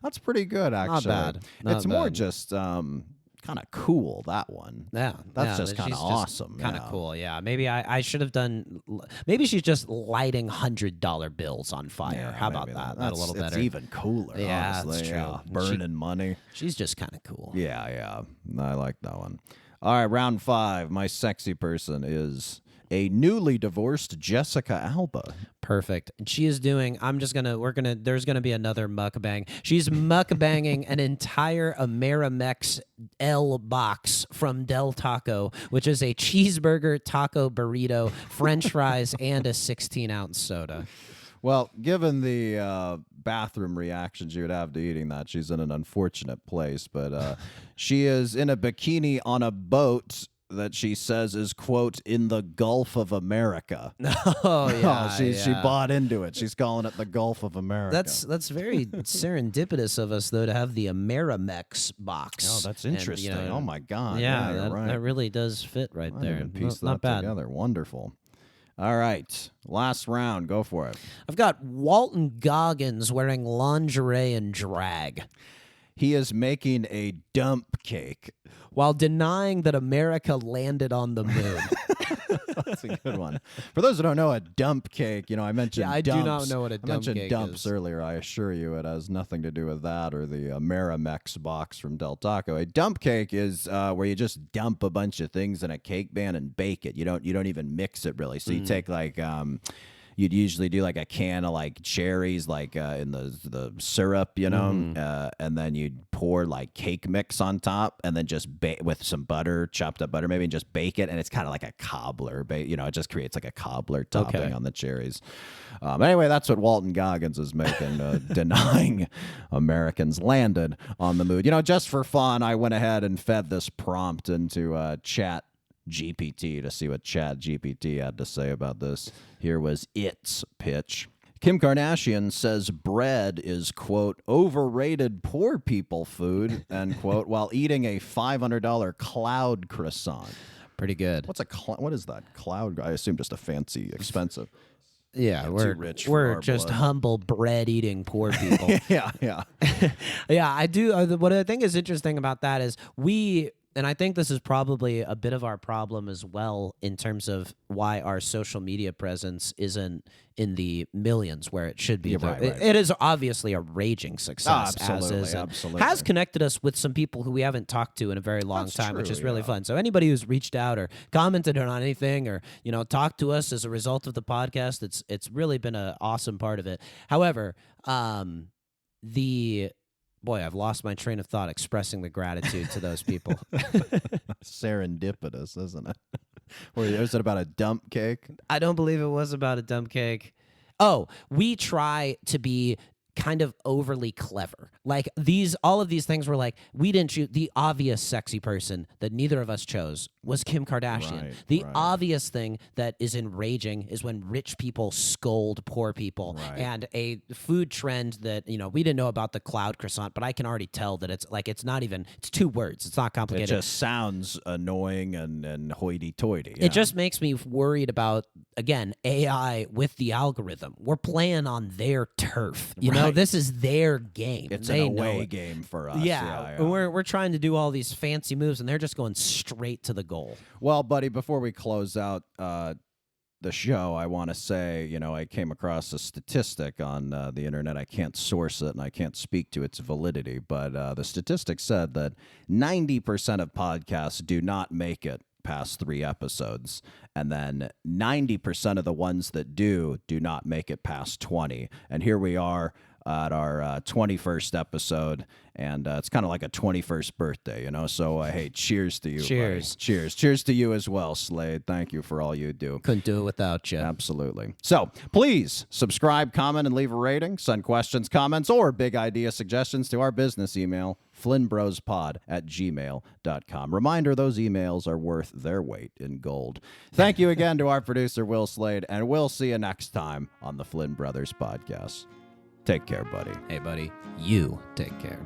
B: That's pretty good, actually.
A: bad. Not
B: It's more
A: bad.
B: just kind of cool, that one.
A: Yeah,
B: That's just kind of awesome.
A: Kind of
B: yeah.
A: cool. Yeah, maybe I should have done. Maybe she's just lighting $100 bills on fire.
B: Yeah,
A: How about
B: maybe
A: that?
B: that's
A: a little better.
B: It's even cooler.
A: Yeah,
B: honestly.
A: that's true.
B: Yeah, burning money.
A: She's just kind of cool.
B: Yeah. I like that one. All right, round 5. My sexy person is a newly divorced Jessica Alba.
A: Perfect. And she is doing. There's gonna be another mukbang. She's mukbanging an entire Amerimex L box from Del Taco, which is a cheeseburger, taco burrito, French fries, and a 16-ounce soda.
B: Well, given the bathroom reactions you would have to eating that, she's in an unfortunate place. But she is in a bikini on a boat that she says is, quote, in the Gulf of America.
A: Oh yeah,
B: She bought into it. She's calling it the Gulf of America.
A: That's very serendipitous of us, though, to have the Amerimex box.
B: Oh, that's
A: And,
B: interesting.
A: you know,
B: Oh my God.
A: Yeah,
B: you're right.
A: that really does fit right
B: I
A: there.
B: didn't piece
A: Not
B: that
A: bad.
B: together. Wonderful. All right, last round. Go for it.
A: I've got Walton Goggins wearing lingerie and drag
B: He is making a dump cake.
A: while denying that America landed on the moon.
B: That's a good one. For those who don't know, a dump cake, I mentioned
A: Yeah, I do
B: dumps.
A: not know what a
B: I
A: dump
B: mentioned
A: cake
B: dumps
A: is.
B: earlier. I assure you it has nothing to do with that or the Amerimex box from Del Taco. A dump cake is where you just dump a bunch of things in a cake pan and bake it. You don't even mix it really. So you take like you'd usually do like a can of like cherries, like in the syrup, and then you'd pour like cake mix on top, and then just with some butter, chopped up butter, maybe, and just bake it. And it's kind of like a cobbler, it just creates like a cobbler topping on the cherries. Anyway, that's what Walton Goggins is making, denying Americans landed on the moon. Just for fun, I went ahead and fed this prompt into Chat GPT to see what Chat GPT had to say about this. Here was its pitch. Kim Kardashian says bread is, quote, overrated poor people food, end quote, while eating a $500 cloud croissant.
A: Pretty good.
B: What is that? Cloud? I assume just a fancy, expensive.
A: Yeah,
B: too rich for
A: we're
B: our
A: just
B: blood.
A: humble bread eating poor people.
B: Yeah, yeah.
A: Yeah, I do. What I think is interesting about that is and I think this is probably a bit of our problem as well in terms of why our social media presence isn't in the millions where it should be.
B: Yeah,
A: Though
B: right.
A: it is obviously a raging success,
B: Absolutely,
A: as is, and
B: absolutely.
A: has connected us with some people who we haven't talked to in a very long
B: That's
A: time, which
B: true,
A: is really
B: yeah.
A: fun. So anybody who's reached out or commented on anything or talked to us as a result of the podcast, it's really been an awesome part of it. However, I've lost my train of thought expressing the gratitude to those people.
B: Serendipitous, isn't it? Or is it about a dump cake?
A: I don't believe it was about a dump cake. Oh, we try to be kind of overly clever. Like all of these things were like, we didn't choose the obvious sexy person that neither of us chose was Kim Kardashian.
B: Right,
A: The
B: right.
A: obvious thing that is enraging is when rich people scold poor people.
B: Right.
A: And a food trend that, we didn't know about the cloud croissant, but I can already tell that it's 2 words. It's not
B: It
A: complicated.
B: just sounds annoying and hoity-toity.
A: It just makes me worried about, again, AI with the algorithm. We're playing on their turf.
B: Right.
A: This is their game.
B: It's
A: They
B: an
A: know
B: away
A: it.
B: game for us.
A: Yeah, and we're trying to do all these fancy moves, and they're just going straight to the goal.
B: Well, buddy, before we close out the show, I want to say, I came across a statistic on the internet. I can't source it and I can't speak to its validity, but the statistic said that 90% of podcasts do not make it past 3 episodes, and then 90% of the ones that do not make it past 20. And here we are at our 21st episode, and it's kind of like a 21st birthday, So, hey, cheers to you.
A: Cheers.
B: Buddy. Cheers to you as well, Slade. Thank you for all you do.
A: Couldn't do it without you.
B: Absolutely. So please subscribe, comment, and leave a rating. Send questions, comments, or big idea suggestions to our business email, flynnbrospod@gmail.com. Reminder, those emails are worth their weight in gold. Thank you again to our producer, Will Slade, and we'll see you next time on the Flynn Brothers Podcast. Take care, buddy.
A: Hey, buddy, you take care.